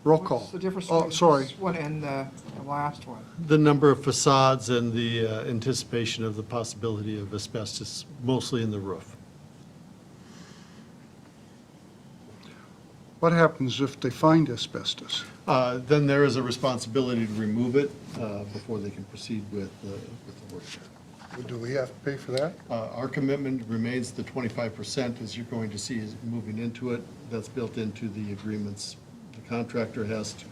Roll call. What's the difference Oh, between sorry. this one and the last one? The number of facades and the anticipation of the possibility of asbestos, mostly in the roof. What happens if they find asbestos? Then there is a responsibility to remove it before they can proceed with the work there. Do we have to pay for that? Our commitment remains the 25%, as you're going to see, is moving into it. That's built into the agreements. The contractor has to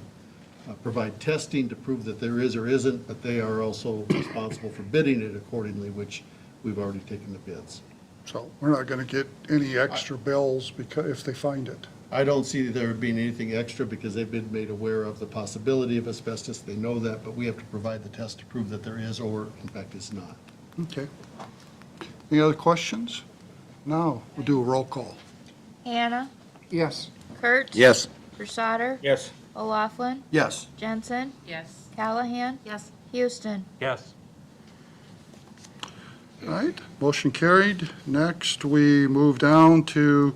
provide testing to prove that there is or isn't, but they are also responsible for bidding it accordingly, which we've already taken the bids. So we're not going to get any extra bills because, if they find it. I don't see there being anything extra because they've been made aware of the possibility of asbestos. They know that, but we have to provide the test to prove that there is or, in fact, is not. Okay. Any other questions? Now, we'll do a roll call. Hannah, Yes. Kurtz. Yes. Crusader, Yes. O'Laughlin, Yes. Jensen, Yes. Callahan, Yes. Houston. Yes. All right, motion carried. Next, we move down to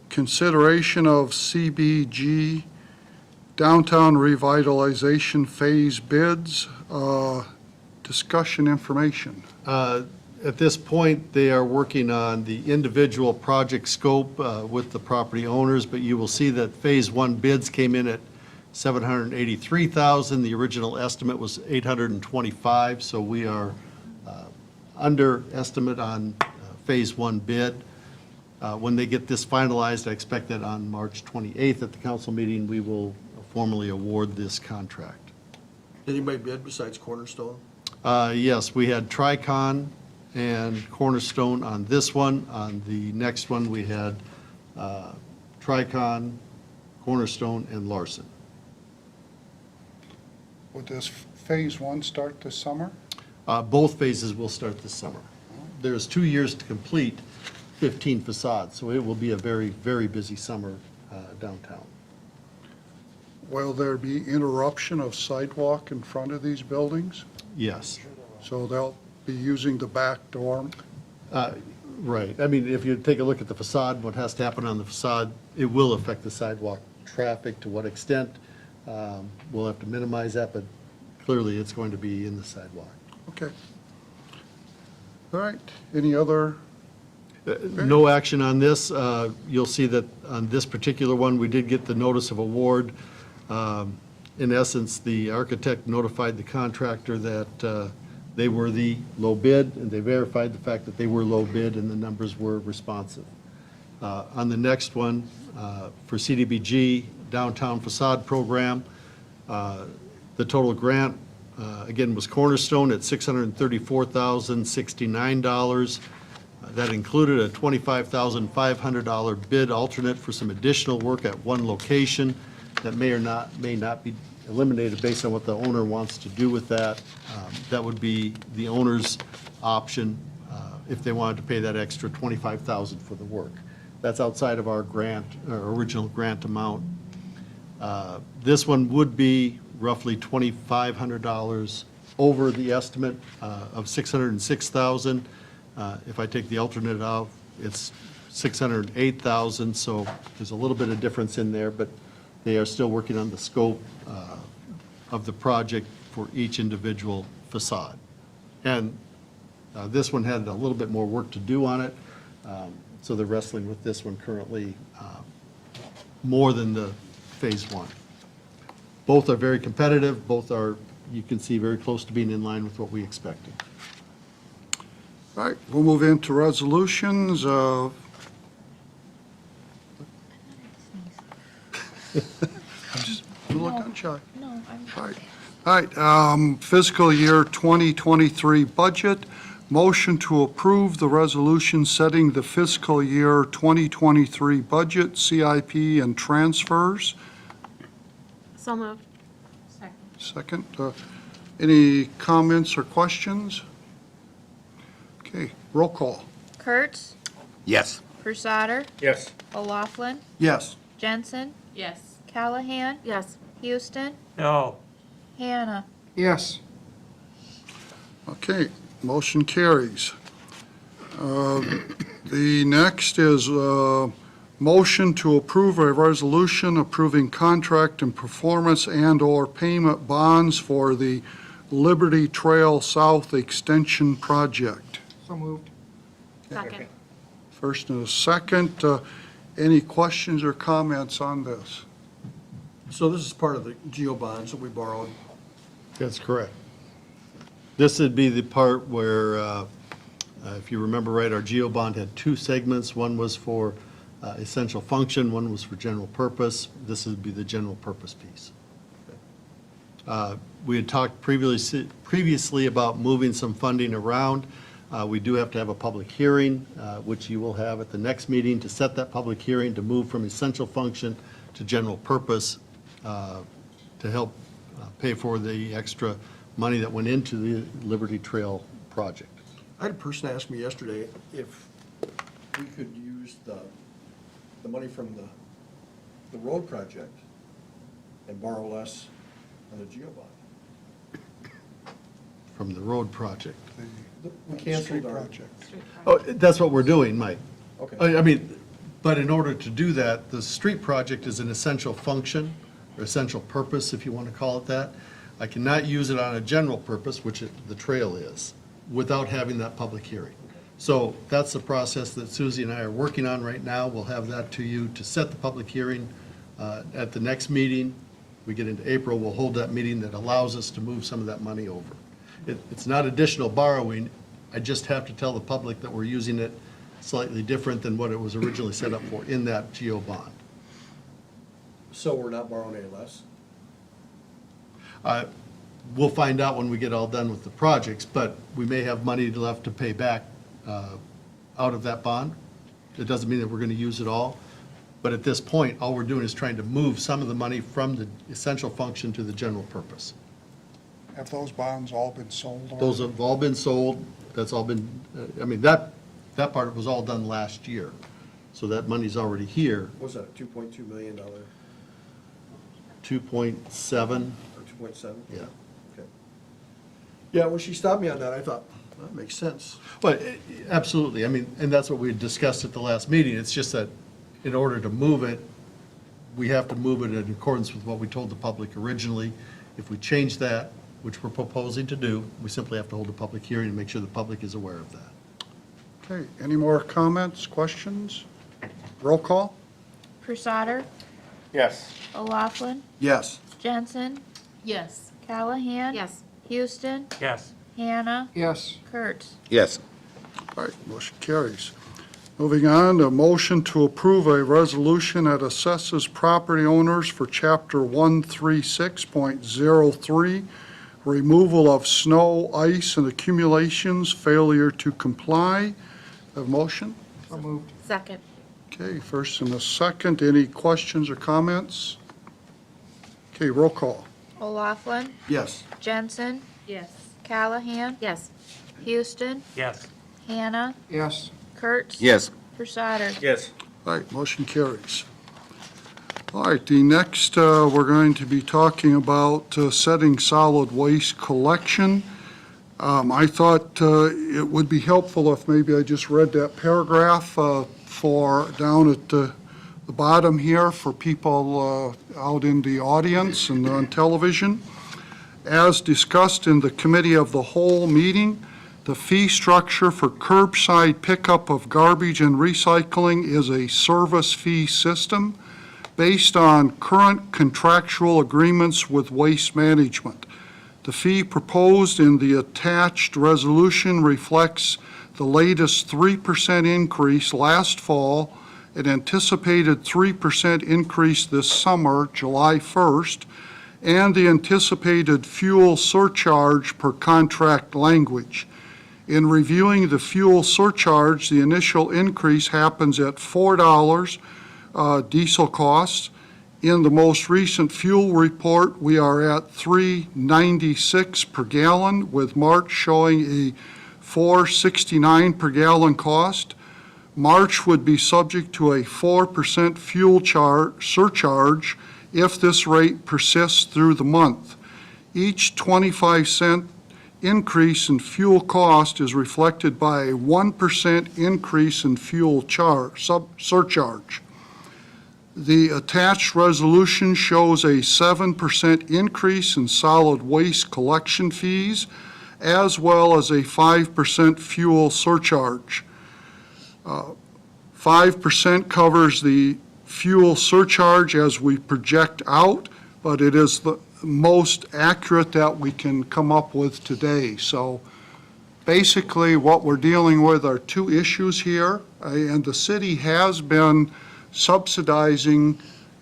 consideration of CBG Downtown Revitalization Phase bids, discussion information. At this point, they are working on the individual project scope with the property owners, but you will see that Phase 1 bids came in at $783,000. The original estimate was $825,000, so we are under estimate on Phase 1 bid. When they get this finalized, I expect that on March 28th at the council meeting, we will formally award this contract. Did anybody bid besides Cornerstone? Yes, we had Tricon and Cornerstone on this one. On the next one, we had Tricon, Cornerstone, and Larson. Would this Phase 1 start this summer? Both phases will start this summer. There's 2 years to complete 15 facades, so it will be a very, very busy summer downtown. Will there be interruption of sidewalk in front of these buildings? Yes. So they'll be using the back door? Right. I mean, if you take a look at the facade, what has to happen on the facade, it will affect the sidewalk traffic. To what extent? We'll have to minimize that, but clearly it's going to be in the sidewalk. Okay. All right, any other? No action on this. You'll see that on this particular one, we did get the notice of award. In essence, the architect notified the contractor that they were the low bid, and they verified the fact that they were low bid and the numbers were responsive. On the next one, for CDBG Downtown Facade Program, the total grant, again, was Cornerstone at $634,069. That included a $25,500 bid alternate for some additional work at one location that may not be eliminated based on what the owner wants to do with that. That would be the owner's option if they wanted to pay that extra $25,000 for the work. That's outside of our grant, our original grant amount. This one would be roughly $2,500 over the estimate of 606,000. If I take the alternate out, it's 608,000, so there's a little bit of difference in there, but they are still working on the scope of the project for each individual facade. And this one had a little bit more work to do on it, so they're wrestling with this one currently more than the Phase 1. Both are very competitive, both are, you can see, very close to being in line with what we expected. All right, we'll move into resolutions. I'm just, you look unshy. No, I'm. All right. All right, fiscal year 2023 budget. Motion to approve the resolution setting the fiscal year 2023 budget, CIP, and transfers. So moved. Second. Second, any comments or questions? Okay, roll call. Kurtz, Yes. Crusader, Yes. O'Laughlin, Yes. Jensen, Yes. Callahan, Yes. Houston, No. Hannah. Yes. Okay, motion carries. The next is motion to approve a resolution approving contract and performance and/or payment bonds for the Liberty Trail South Extension Project. So moved. Second. First and a second, any questions or comments on this? So this is part of the GEO bonds that we borrowed. That's correct. This would be the part where, if you remember right, our GEO bond had two segments. One was for essential function, one was for general purpose. This would be the general purpose piece. We had talked previously about moving some funding around. We do have to have a public hearing, which you will have at the next meeting, to set that public hearing to move from essential function to general purpose to help pay for the extra money that went into the Liberty Trail project. I had a person ask me yesterday if we could use the money from the road project and borrow less on the GEO bond. From the road project. We canceled our. Project. Oh, that's what we're doing, Mike. Okay. I mean, but in order to do that, the street project is an essential function, or essential purpose, if you want to call it that. I cannot use it on a general purpose, which the trail is, without having that public hearing. So that's the process that Susie and I are working on right now. We'll have that to you to set the public hearing at the next meeting. We get into April, we'll hold that meeting that allows us to move some of that money over. It's not additional borrowing. I just have to tell the public that we're using it slightly different than what it was originally set up for in that GEO bond. So we're not borrowing any less? We'll find out when we get all done with the projects, but we may have money left to pay back out of that bond. It doesn't mean that we're going to use it all, but at this point, all we're doing is trying to move some of the money from the essential function to the general purpose. Have those bonds all been sold already? Those have all been sold, that's all been, I mean, that part was all done last year, so that money's already here, What was that, a $2.2 million or 2.7, 2.7? yeah. Okay. Yeah, when she stopped me on that, I thought, that makes sense. But, absolutely, I mean, and that's what we had discussed at the last meeting, it's just that in order to move it, we have to move it in accordance with what we told the public originally. If we change that, which we're proposing to do, we simply have to hold a public hearing and make sure the public is aware of that. Okay, any more comments, questions? Roll call? Crusader, Yes. O'Laughlin, Yes. Jensen, Yes. Callahan. Yes. Houston, Yes. Hannah, Yes. Kurtz. Yes. All right, motion carries. Moving on, a motion to approve a resolution that assesses property owners for Chapter 136.03, removal of snow, ice, and accumulations, failure to comply. Have a motion? So moved. Second. Okay, first and a second. Any questions or comments? Okay, roll call. O'Laughlin, Yes. Jensen, Yes. Callahan, Yes. Houston, Yes. Hannah, Yes. Kurtz. Yes. Crusader. Yes. All right, motion carries. All right, the next, we're going to be talking about setting solid waste collection. I thought it would be helpful if maybe I just read that paragraph for down at the bottom here for people out in the audience and on television. As discussed in the Committee of the Whole meeting, the fee structure for curbside pickup of garbage and recycling is a service fee system based on current contractual agreements with Waste Management. The fee proposed in the attached resolution reflects the latest 3% increase last fall, an anticipated 3% increase this summer, July 1st, and the anticipated fuel surcharge per contract language. In reviewing the fuel surcharge, the initial increase happens at $4 diesel costs. In the most recent fuel report, we are at $3.96 per gallon, with March showing a $4.69 per gallon cost. March would be subject to a 4% fuel surcharge if this rate persists through the month. Each 25-cent increase in fuel cost is reflected by a 1% increase in fuel surcharge. The attached resolution shows a 7% increase in solid waste collection fees, as well as a 5% fuel surcharge. 5% covers the fuel surcharge as we project out, but it is the most accurate that we can come up with today. So basically what we're dealing with are two issues here, and the city has been subsidizing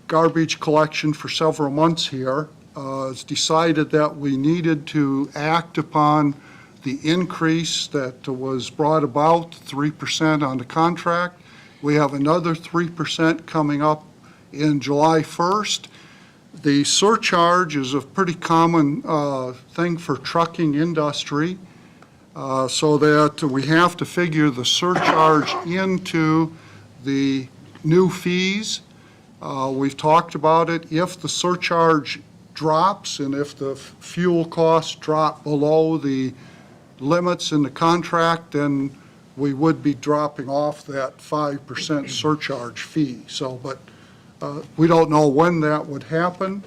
garbage collection for several months here. It's decided that we needed to act upon the increase that was brought about, 3% on the contract. We have another 3% coming up in July 1st. The surcharge is a pretty common thing for trucking industry, so that we have to figure the surcharge into the new fees. We've talked about it. If the surcharge drops and if the fuel costs drop below the limits in the contract, then we would be dropping off that 5% surcharge fee. So, but we don't know when that would happen.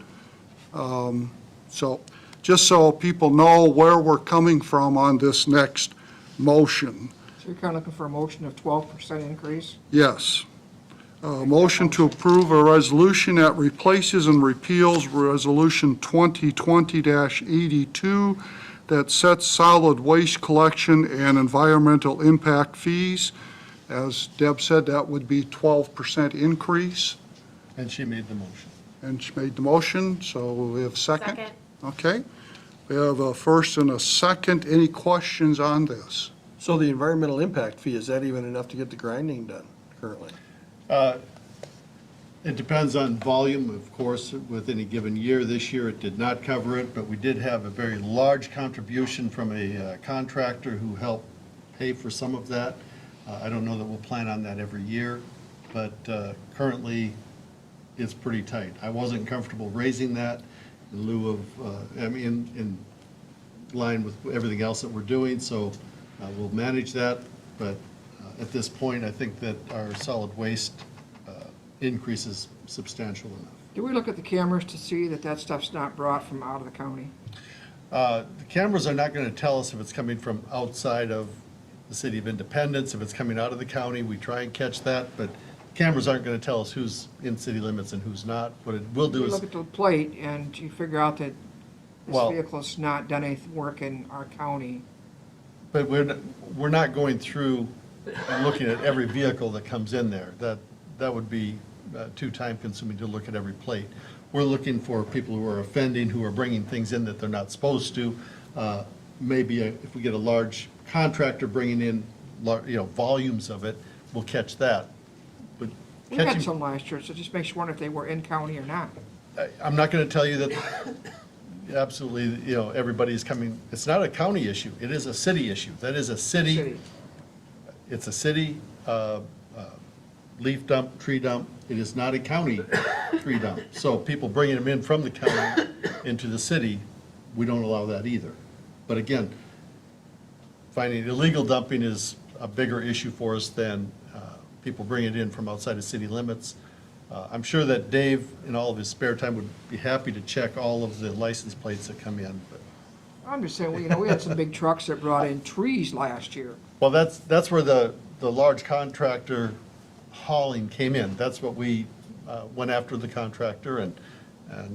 So just so people know where we're coming from on this next motion. So you're kind of looking for a motion of 12% increase? Yes. Motion to approve a resolution that replaces and repeals Resolution 2020-82 that sets solid waste collection and environmental impact fees. As Deb said, that would be 12% increase. And she made the motion. And she made the motion, so we have a second? Second. Okay. We have a first and a second. Any questions on this? So the environmental impact fee, is that even enough to get the grinding done currently? It depends on volume, of course, with any given year. This year, it did not cover it, but we did have a very large contribution from a contractor who helped pay for some of that. I don't know that we'll plan on that every year, but currently, it's pretty tight. I wasn't comfortable raising that in lieu of, in line with everything else that we're doing, so we'll manage that. But at this point, I think that our solid waste increase is substantial enough. Do we look at the cameras to see that that stuff's not brought from out of the county? The cameras are not going to tell us if it's coming from outside of the city of Independence. If it's coming out of the county, we try and catch that, but cameras aren't going to tell us who's in city limits and who's not. What it will do You is, look at the plate and you figure out that this Well- vehicle's not done any work in our county. but we're not going through and looking at every vehicle that comes in there. That would be too time-consuming to look at every plate. We're looking for people who are offending, who are bringing things in that they're not supposed to. Maybe if we get a large contractor bringing in, volumes of it, we'll catch that. But We had catching, some last year, so it just makes you wonder if they were in county or not. I'm not going to tell you that absolutely, everybody's coming. It's not a county issue. It is a city issue. That is a city. City. It's a city leaf dump, tree dump. It is not a county tree dump. So people bringing them in from the county into the city, we don't allow that either. But again, finding illegal dumping is a bigger issue for us than people bringing it in from outside of city limits. I'm sure that Dave, in all of his spare time, would be happy to check all of the license plates that come in. But I'm just saying, you know, we had some big trucks that brought in trees last year. well, that's where the large contractor hauling came in. That's what we went after the contractor and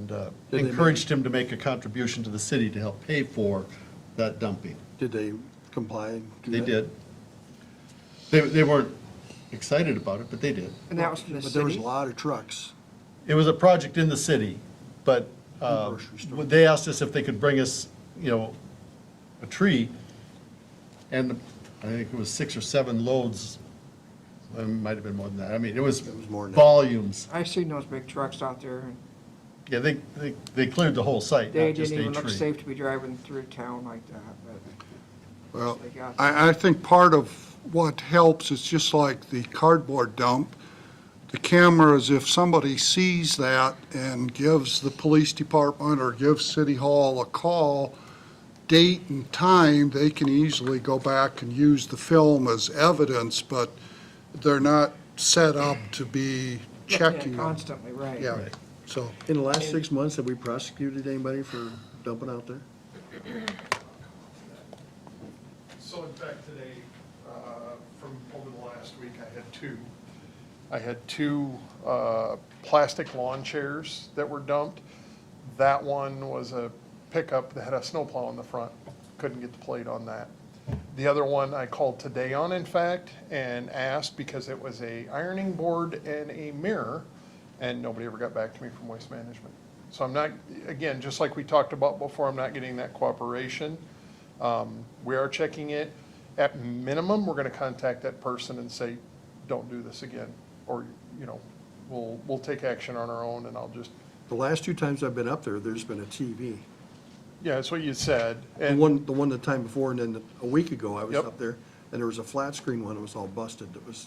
Did they make- encouraged him to make a contribution to the city to help pay for that dumping. Did they comply and do They that? did. They weren't excited about it, but they did. And that was from the But there was a city. lot of trucks. It was a project in the city, but Grocery store. they asked us if they could bring us, you know, a tree, and I think it was 6 or 7 loads. It might have been more than that. I mean, it was It was more than that. volumes. I seen those big trucks out there, and Yeah, they cleared the whole site, they not just didn't a even look tree. safe to be driving through town like that, but Well, they got. I think part of what helps is just like the cardboard dump. The cameras, if somebody sees that and gives the police department or gives City Hall a call, date and time, they can easily go back and use the film as evidence, but they're not set up to be checking them. Constantly, right. Yeah, so, In the last 6 months, have we prosecuted anybody for dumping out there? So in fact, today, from over the last week, I had two. I had two plastic lawn chairs that were dumped. That one was a pickup that had a snowplow in the front. Couldn't get the plate on that. The other one I called today on, in fact, and asked because it was a ironing board and a mirror, and nobody ever got back to me from Waste Management. So I'm not, again, just like we talked about before, I'm not getting that cooperation. We are checking it. At minimum, we're gonna contact that person and say, don't do this again. Or, you know, we'll take action on our own and I'll just, The last 2 times I've been up there, there's been a TV. yeah, that's what you said. The And one the time before, and then a week ago, I was Yep. up there, and there was a flat screen one that was all busted. That was,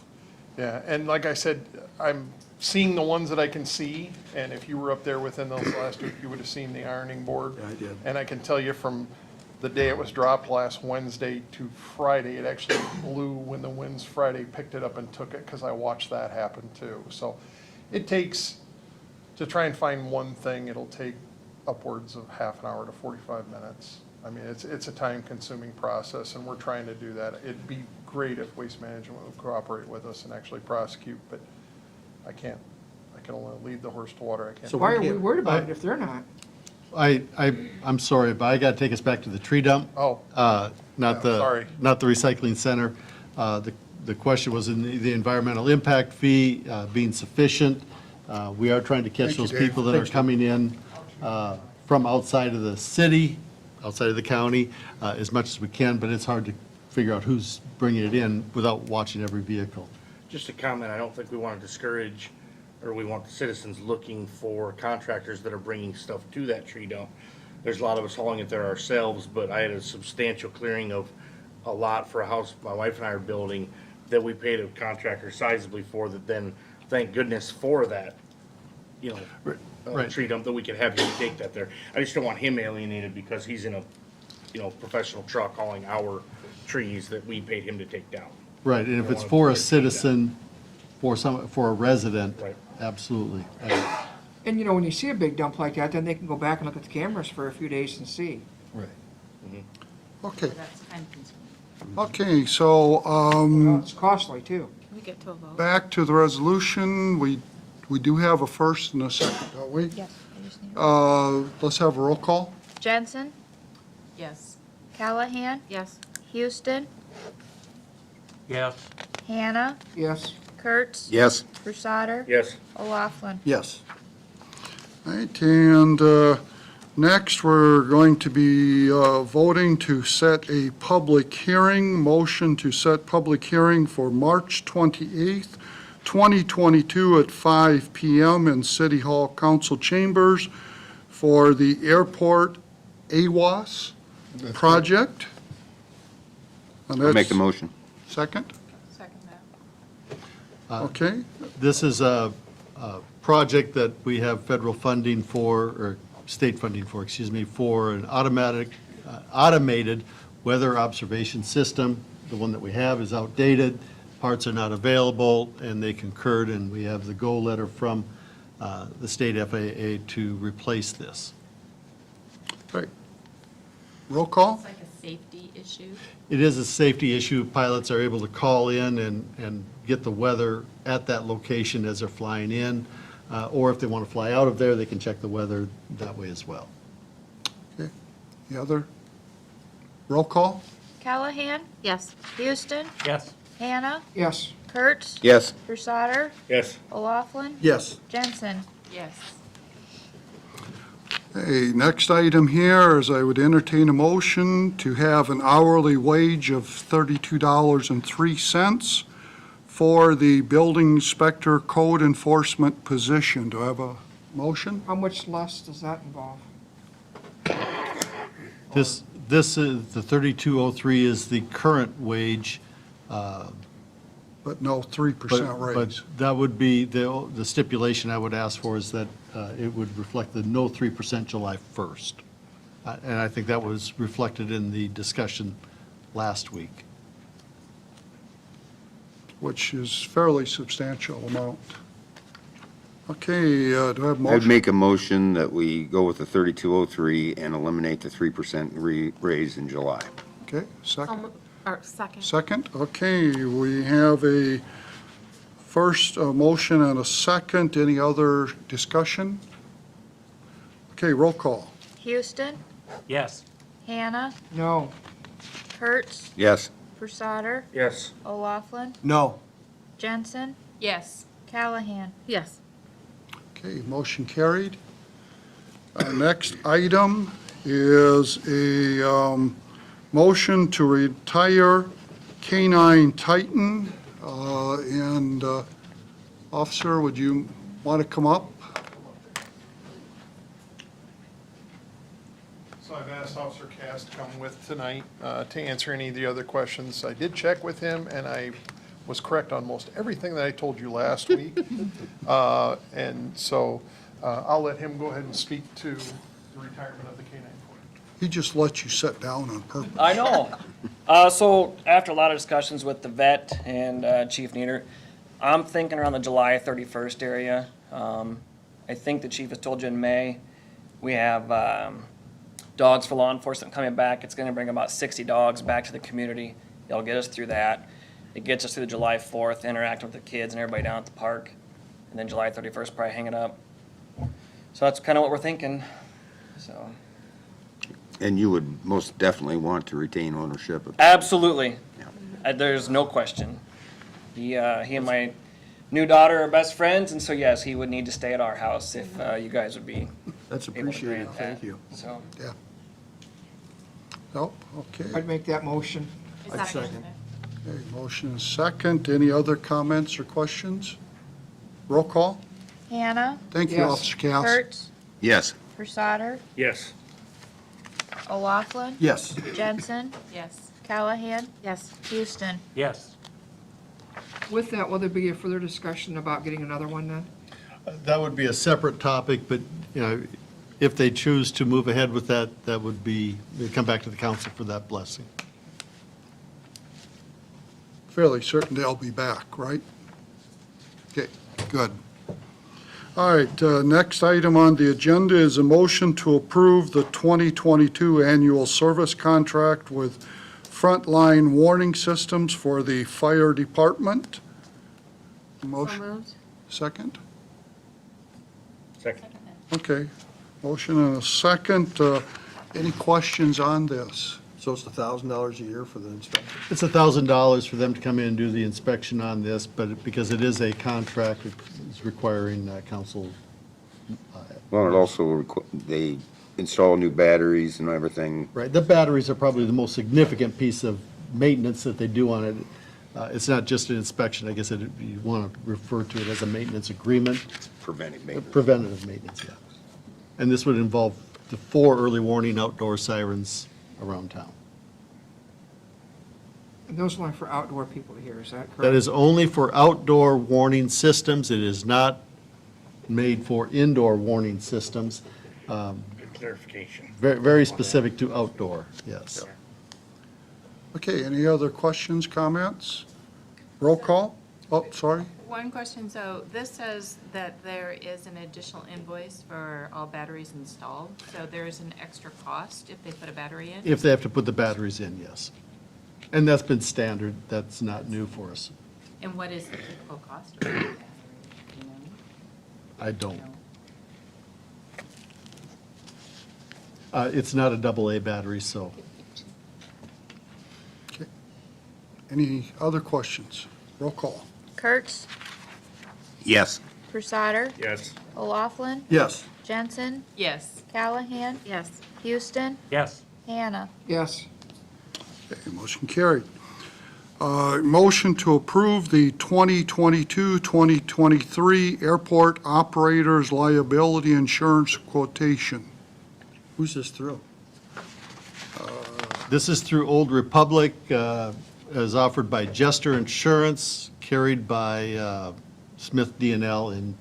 yeah, and like I said, I'm seeing the ones that I can see, and if you were up there within those last week, you would have seen the ironing board. Yeah, I did. And I can tell you from the day it was dropped last Wednesday to Friday, it actually blew when the winds Friday picked it up and took it, because I watched that happen too. So it takes, to try and find one thing, it'll take upwards of half an hour to 45 minutes. I mean, it's a time-consuming process, and we're trying to do that. It'd be great if Waste Management would cooperate with us and actually prosecute, but I can't. I can only lead the horse to water. I can't. So Why we are we can't- worried about it if they're not? I'm sorry, but I gotta take us back to the tree dump. Oh, Not Yeah, sorry. not the recycling center. The question was in the environmental impact fee being sufficient. We are trying to catch Thank you, those Dave. people that are coming in from outside of the city, outside of the county, as much as we can, but it's hard to figure out who's bringing it in without watching every vehicle. Just a comment, I don't think we want to discourage, or we want the citizens looking for contractors that are bringing stuff to that tree dump. There's a lot of us hauling it there ourselves, but I had a substantial clearing of a lot for a house my wife and I are building that we paid a contractor sizably for, that then, thank goodness for that, you know, Right. tree dump, that we could have him take that there. I just don't want him alienated because he's in a, you know, professional truck hauling our trees that we paid him to take down. Right, and if I it's wanna for a clear that. citizen, for a resident, Right. absolutely. And you know, when you see a big dump like that, then they can go back and look at the cameras for a few days and see. Right. okay. That's time consuming. Okay, so, Well, it's costly too. Can we get to a vote? back to the resolution, we do have a first and a second, don't we? Yes. I just need- Let's have a roll call. Jensen, Yes. Callahan, Yes. Houston, yes, Hannah, Yes, Kurtz, Yes, Brusader, Yes. O'Laughlin. yes. All right, and next, we're going to be voting to set a public hearing, motion to set public hearing for March 28th, 2022 at 5 PM in City Hall Council Chambers for the Airport AWAS project. And I'll make the that's- motion. Second? Second that. Okay, This is project that we have federal funding for, or state funding for, excuse me, for an automated weather observation system. The one that we have is outdated, parts are not available, and they concurred, and we have the go letter from the state FAA to replace this. Right. Roll call? It's like a safety issue. It is a safety issue. Pilots are able to call in and get the weather at that location as they're flying in, or if they want to fly out of there, they can check the weather that way as well. Okay. The other? Roll call? Callahan, Yes. Houston, Yes. Hannah, Yes. Kurtz, Yes. Brusader, Yes. O'Laughlin, Yes. Jensen. Yes. Okay, next item here is I would entertain a motion to have an hourly wage of $32.03 for the building inspector code enforcement position. Do I have a motion? How much less does that involve? This is, the 3203 is the current wage, But no 3% raise. but that would be, the stipulation I would ask for is that it would reflect the no 3% July 1st. And I think that was reflected in the discussion last week. Which is fairly substantial amount. Okay, do I have a I'd motion? make a motion that we go with the 3203 and eliminate the 3% raise in July. Okay, second. Or second. Second, okay, we have a first motion and a second. Any other discussion? Okay, roll call. Houston, Yes. Hannah, No. Kurtz, Yes. Brusader, Yes. O'Laughlin, No. Jensen, Yes. Callahan. Yes. Okay, motion carried. Next item is a motion to retire K-9 Titan. And Officer, would you want to come up? So I've asked Officer Cass to come with tonight to answer any of the other questions. I did check with him, and I was correct on most everything that I told you last week. And so I'll let him go ahead and speak to the retirement of the K-9 for you. He just let you sit down on purpose. I know. So after a lot of discussions with the vet and Chief Nieder, I'm thinking around the July 31st area. I think the chief has told you in May, we have Dogs for Law Enforcement coming back. It's going to bring about 60 dogs back to the community. It'll get us through that. It gets us through the July 4th, interacting with the kids and everybody down at the park. And then July 31st, probably hang it up. So that's kind of what we're thinking, so. And you would most definitely want to retain ownership of. Absolutely. Yeah. There's no question. He and my new daughter are best friends, and so yes, he would need to stay at our house if you guys would be That's able to appreciated. grant that. Thank you. So, Nope, okay. I'd make that motion. I'd second. Okay, motion is second. Any other comments or questions? Roll call. Hannah, Thank you, Yes. Officer Cass. Kurtz, Yes. Brusader, Yes. O'Laughlin, Yes. Jensen, Yes. Callahan, Yes. Houston. Yes. With that, will there be a further discussion about getting another one then? That would be a separate topic, but, you know, if they choose to move ahead with that, that would be, they'd come back to the council for that blessing. Fairly certain they'll be back, right? Okay, good. All right, next item on the agenda is a motion to approve the 2022 annual service contract with Frontline Warning Systems for the fire department. So Motion, moved. second? Second. Okay, motion and a second. Any questions on this? So it's $1,000 a year for the inspection? It's $1,000 for them to come in and do the inspection on this, but because it is a contract, it's requiring council. Well, it also, they install new batteries and everything. Right, the batteries are probably the most significant piece of maintenance that they do on it. It's not just an inspection, I guess you want to refer to it as a maintenance agreement, Preventive maintenance. preventative maintenance, yeah. And this would involve the 4 early warning outdoor sirens around town. And those are only for outdoor people to hear, is that correct? That is only for outdoor warning systems. It is not made for indoor warning systems. Good clarification. Very, very specific to outdoor, yes. Okay, any other questions, comments? Roll call? Oh, sorry. One question, so this says that there is an additional invoice for all batteries installed, so there is an extra cost if they put a battery in? If they have to put the batteries in, yes. And that's been standard, that's not new for us. And what is the typical cost of a battery? You know? I don't. It's not a AA battery, so. Okay. Any other questions? Roll call. Kurtz, Yes. Crusader, Yes. O'Laughlin, Yes. Jensen, Yes. Callahan, Yes. Houston, Yes. Hannah. Yes. Okay, motion carried. Motion to approve the 2022-2023 Airport Operators Liability Insurance Quotation. Who's this through? This is through Old Republic, as offered by Jester Insurance, carried by Smith D&L in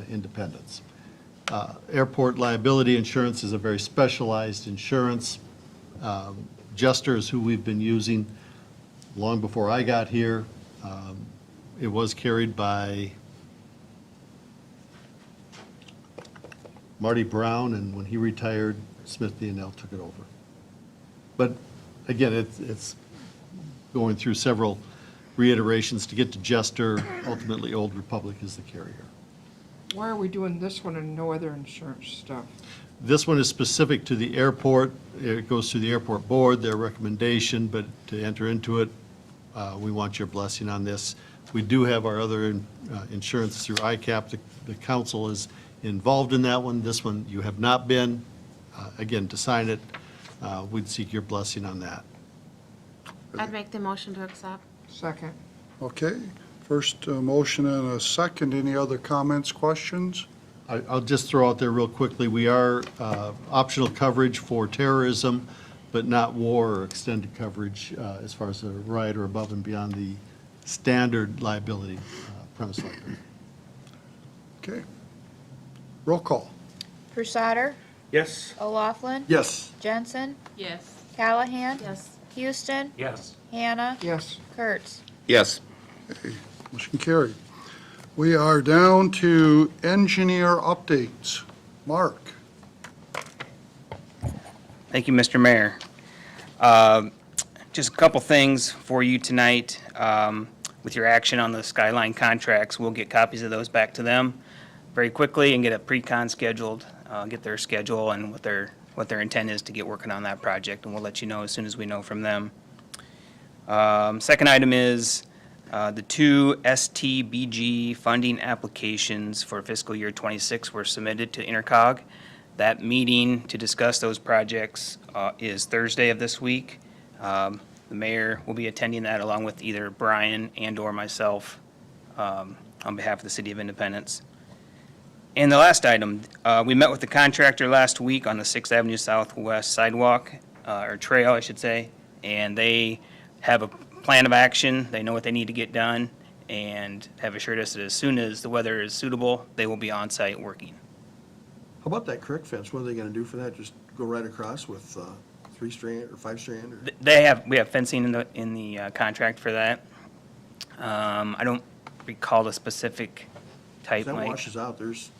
Independence. Airport liability insurance is a very specialized insurance. Jester is who we've been using long before I got here. It was carried by Marty Brown, and when he retired, Smith D&L took it over. But again, it's going through several reiterations to get to Jester. Ultimately, Old Republic is the carrier. Why are we doing this one and no other insurance stuff? This one is specific to the airport. It goes through the airport board, their recommendation, but to enter into it, we want your blessing on this. We do have our other insurance through ICAP. The council is involved in that one. This one, you have not been. Again, to sign it, we'd seek your blessing on that. I'd make the motion to accept. Second. Okay, first motion and a second. Any other comments, questions? I'll just throw out there real quickly, we are optional coverage for terrorism, but not war or extended coverage as far as a riot or above and beyond the standard liability premise liability. Okay. Roll call. Crusader, Yes. O'Laughlin, Yes. Jensen, Yes. Callahan, Yes. Houston, Yes. Hannah, Yes. Kurtz. Yes. Motion carried. We are down to engineer updates. Mark? Thank you, Mr. Mayor. Just a couple things for you tonight. With your action on the Skyline contracts, we'll get copies of those back to them very quickly and get a pre-con scheduled, get their schedule and what their intent is to get working on that project, and we'll let you know as soon as we know from them. Second item is the two STBG funding applications for fiscal year '26 were submitted to Intercog. That meeting to discuss those projects is Thursday of this week. The mayor will be attending that along with either Brian and/or myself on behalf of the City of Independence. And the last item, we met with the contractor last week on the 6th Avenue Southwest sidewalk, or trail, I should say, and they have a plan of action. They know what they need to get done and have assured us that as soon as the weather is suitable, they will be on site working. How about that creek fence? What are they gonna do for that? Just go right across with 3-strand or 5-strand or? We have fencing in the contract for that. I don't recall the specific type, That Mike. washes out. There's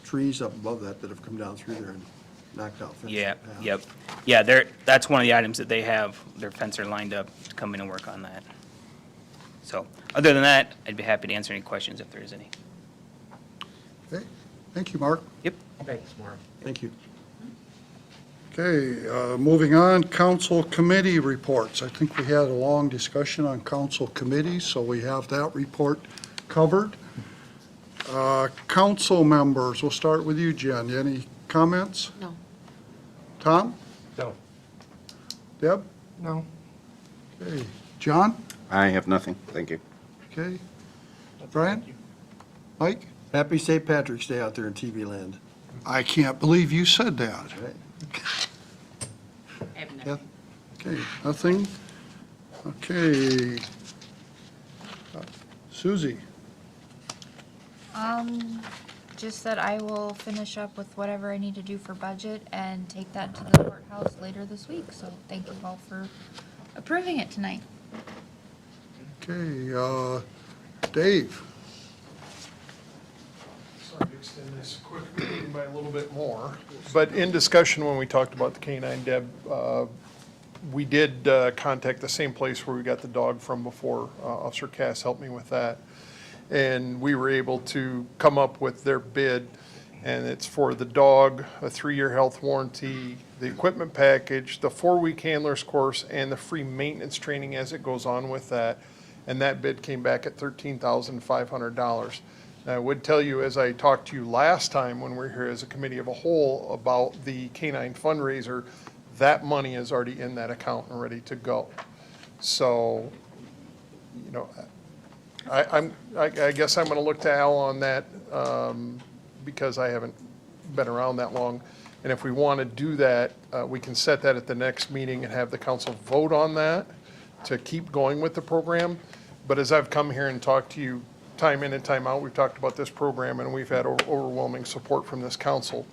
trees up above that have come down through there and knocked out fences. Yeah, yep. Yeah, that's one of the items that they have, their fencer lined up to come in and work on that. So, other than that, I'd be happy to answer any questions if there is any. Okay, thank you, Mark. Yep. Thanks, Mark. Thank you. Okay, moving on, council committee reports. I think we had a long discussion on council committees, so we have that report covered. Council members, we'll start with you, Jen. Any comments? No. Tom? No. Deb? No. Okay. John? I have nothing. Thank you. Okay. Brian? Mike? Happy St. Patrick's Day out there in TV land. I can't believe you said that. Right? I have Yeah. nothing. Okay, nothing? Okay. Susie? just that I will finish up with whatever I need to do for budget and take that to the courthouse later this week. So thank you all for approving it tonight. Okay, Dave? Sorry to extend this quick meeting by a little bit more, but in discussion when we talked about the canine, Deb, we did contact the same place where we got the dog from before. Officer Cass helped me with that. And we were able to come up with their bid, and it's for the dog, a 3-year health warranty, the equipment package, the 4-week handler's course, and the free maintenance training as it goes on with that. And that bid came back at $13,500. Now, I would tell you, as I talked to you last time when we were here as a committee of a whole about the canine fundraiser, that money is already in that account and ready to go. So, you know, I guess I'm gonna look to Al on that, because I haven't been around that long. And if we wanna do that, we can set that at the next meeting and have the council vote on that to keep going with the program. But as I've come here and talked to you time in and time out, we've talked about this program and we've had overwhelming support from this council.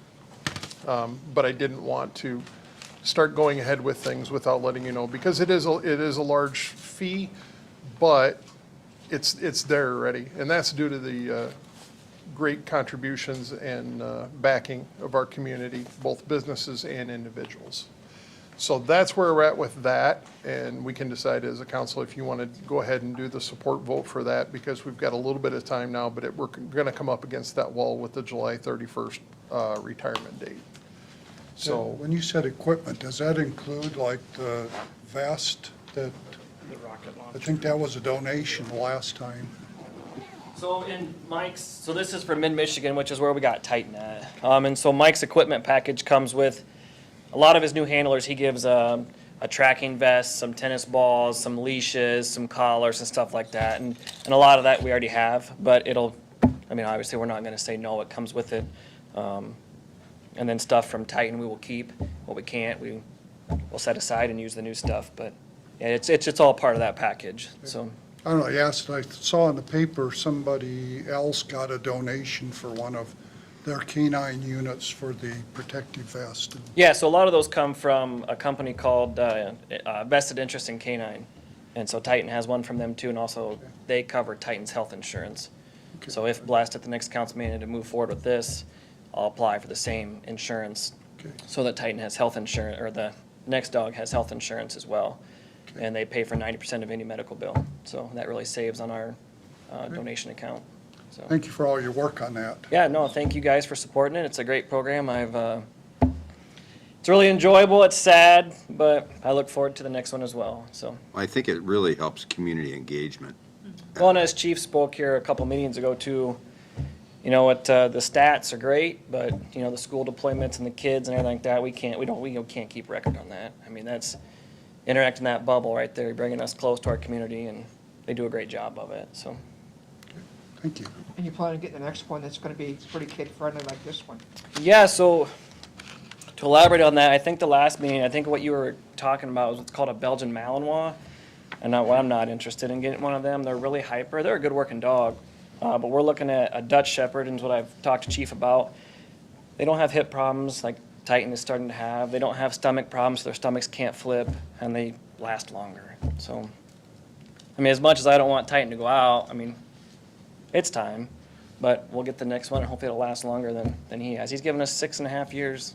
But I didn't want to start going ahead with things without letting you know, because it is a large fee, but it's there already. And that's due to the great contributions and backing of our community, both businesses and individuals. So that's where we're at with that, and we can decide as a council if you want to go ahead and do the support vote for that, because we've got a little bit of time now, but we're going to come up against that wall with the July 31st retirement date. So When you said equipment, does that include like the vest that, The rocket I launcher. think that was a donation last time. So in Mike's, so this is for Mid-Michigan, which is where we got Titan at. And so Mike's equipment package comes with a lot of his new handlers. He gives a tracking vest, some tennis balls, some leashes, some collars and stuff like that. And a lot of that we already have, but I mean, obviously we're not gonna say no, it comes with it. And then stuff from Titan we will keep. What we can't, we'll set aside and use the new stuff. But yeah, it's all part of that package, so. I don't know, yes, I saw in the paper somebody else got a donation for one of their canine units for the protective vest. Yeah, so a lot of those come from a company called Vested Interest in Canine. And so Titan has one from them too, and also they cover Titan's health insurance. Okay. So if blessed at the next council meeting to move forward with this, I'll apply for the same insurance Okay. so that Titan has health insurance, or the next dog has health insurance as well. Okay. And they pay for 90% of any medical bill. So that really saves on our donation account. So. Thank you for all your work on that. Yeah, no, thank you guys for supporting it. It's a great program. It's really enjoyable. It's sad, but I look forward to the next one as well. So, I think it really helps community engagement. well, and as Chief spoke here a couple meetings ago too, you know what, the stats are great, but you know, the school deployments and the kids and everything like that, we can't keep record on that. I mean, that's interacting that bubble right there, bringing us close to our community, and they do a great job of it, so. Thank you. And you plan on getting the next one that's gonna be pretty kid-friendly like this one? Yeah, so to elaborate on that, I think the last meeting, I think what you were talking about was what's called a Belgian Malinois. And I'm not interested in getting one of them. They're really hyper. They're a good working dog. But we're looking at a Dutch Shepherd, and what I've talked to Chief about. They don't have hip problems like Titan is starting to have. They don't have stomach problems, so their stomachs can't flip, and they last longer. So, I mean, as much as I don't want Titan to go out, I mean, it's time. But we'll get the next one, and hopefully it'll last longer than he has. He's given us 6.5 years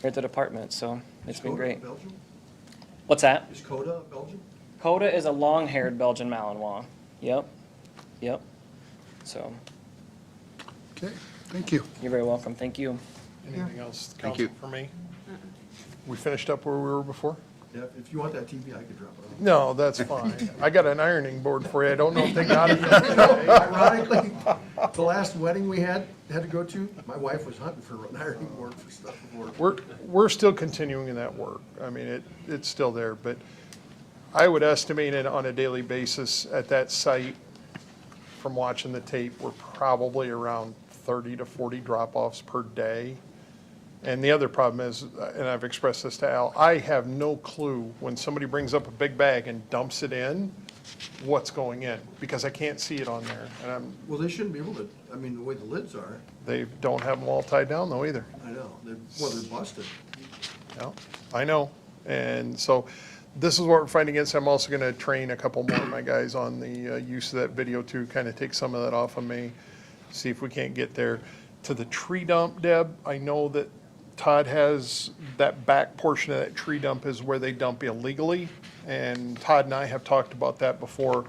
here at the department, so it's been great. Belgium? What's that? Is Coda Belgium? Coda is a long-haired Belgian Malinois. Yep. So, Okay, thank you. you're very welcome. Thank you. anything else, Thank you. council, for me? We finished up where we were before? Yeah, if you want that TV, I could drop it off. No, that's fine. I got an ironing board for you. I don't know if they got it yet today. Ironically, the last wedding we had to go to, my wife was hunting for an ironing board for stuff before. We're still continuing that work. I mean, it's still there, but I would estimate it on a daily basis at that site, from watching the tape, we're probably around 30 to 40 drop-offs per day. And the other problem is, and I've expressed this to Al, I have no clue when somebody brings up a big bag and dumps it in, what's going in, because I can't see it on there. And Well, they shouldn't be able to, I mean, the way the lids are, they don't have them all tied down though either. I know, they're busted. Yeah, I know. And so this is what we're fighting against. I'm also going to train a couple more of my guys on the use of that video too, kind of take some of that off of me, see if we can't get there. To the tree dump, Deb, I know that Todd has that back portion of that tree dump is where they dump illegally. And Todd and I have talked about that before,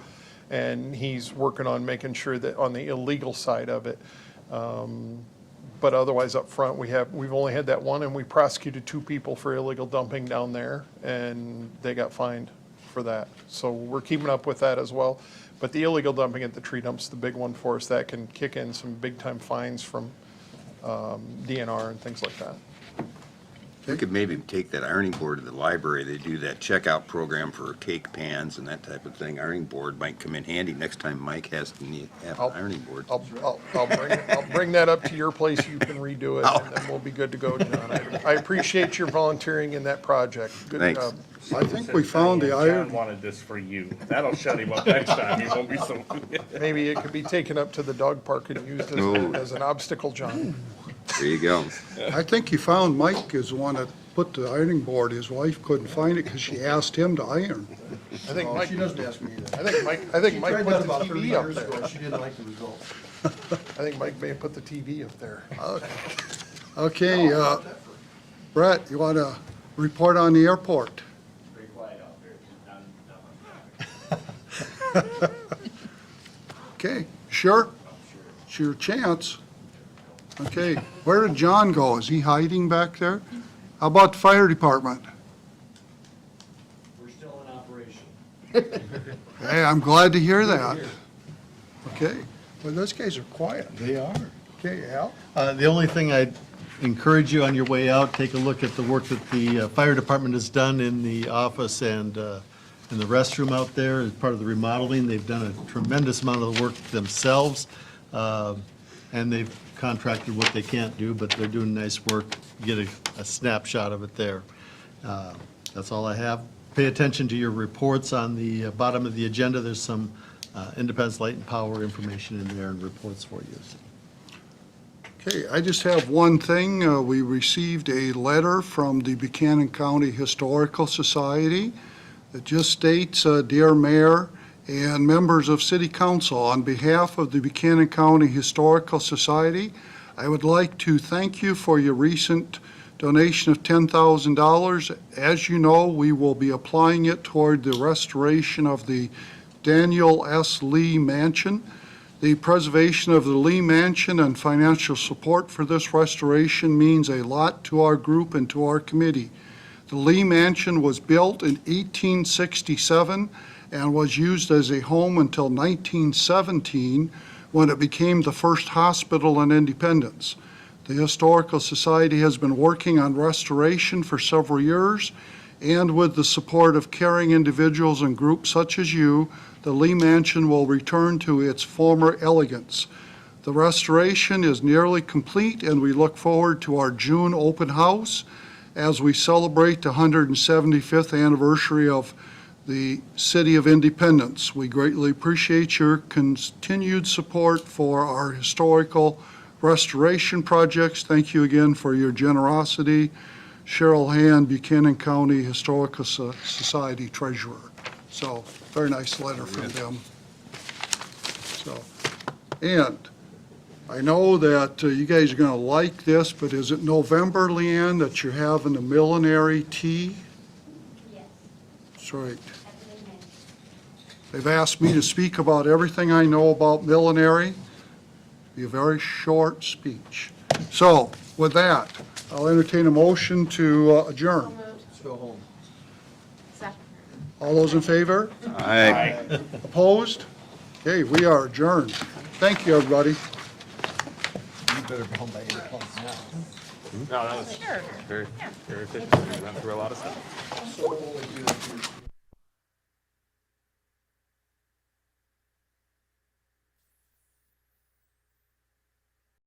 and he's working on making sure that on the illegal side of it. But otherwise up front, we've only had that one, and we prosecuted 2 people for illegal dumping down there, and they got fined for that. So we're keeping up with that as well. But the illegal dumping at the tree dump's the big one for us. That can kick in some big-time fines from DNR and things like that. We could maybe take that ironing board to the library. They do that checkout program for cake pans and that type of thing. Ironing board might come in handy next time Mike has to have an ironing board. I'll bring that up to your place. You can redo it, and then we'll be good to go, John. I appreciate your volunteering in that project. Good Thanks. job. I think we found the John iron, wanted this for you. That'll shut him up next time. He won't be so. Maybe it could be taken up to the dog park and used No. as an obstacle, John. There you go. I think you found Mike is the one that put the ironing board. His wife couldn't find it because she asked him to iron. I think Oh, Mike, she doesn't ask me either. I think Mike Tried put that the about 30 TV up years ago, there. and she didn't like the results. I think Mike may have put the TV up there. Okay, Brett, you want to report on the airport? Pretty quiet out there. Okay, sure? It's your chance. Okay, where did John go? Is he hiding back there? How about the fire department? We're still in operation. Hey, I'm glad to hear that. Okay, well, those guys are quiet. They are. Okay, Al? The only thing I'd encourage you on your way out, take a look at the work that the fire department has done in the office and in the restroom out there as part of the remodeling. They've done a tremendous amount of the work themselves, and they've contracted what they can't do, but they're doing nice work. You get a snapshot of it there. That's all I have. Pay attention to your reports on the bottom of the agenda. There's some Independence Light and Power information in there and reports for you. Okay, I just have one thing. We received a letter from the Buchanan County Historical Society that just states, "Dear Mayor and members of City Council, on behalf of the Buchanan County Historical Society, I would like to thank you for your recent donation of $10,000. As you know, we will be applying it toward the restoration of the Daniel S. Lee Mansion. The preservation of the Lee Mansion and financial support for this restoration means a lot to our group and to our committee. The Lee Mansion was built in 1867 and was used as a home until 1917, when it became the first hospital in Independence. The Historical Society has been working on restoration for several years, and with the support of caring individuals and groups such as you, the Lee Mansion will return to its former elegance. The restoration is nearly complete, and we look forward to our June open house as we celebrate the 175th anniversary of the City of Independence. We greatly appreciate your continued support for our historical restoration projects. Thank you again for your generosity. Cheryl Hand, Buchanan County Historical Society Treasurer. So, very nice letter from them. So, and I know that you guys are going to like this, but is it November, Leanne, that you're having the millinery tea? Yes, That's right. at the beginning. They've asked me to speak about everything I know about millinery. Be a very short speech. So, with that, I'll entertain a motion to adjourn. Let's go home. Second. All those in favor? Aye. Opposed? Okay, we are adjourned. Thank you, everybody. You better be home by 8 o'clock now. No, that was very, very efficient. We went through a lot of stuff. So what we'll do is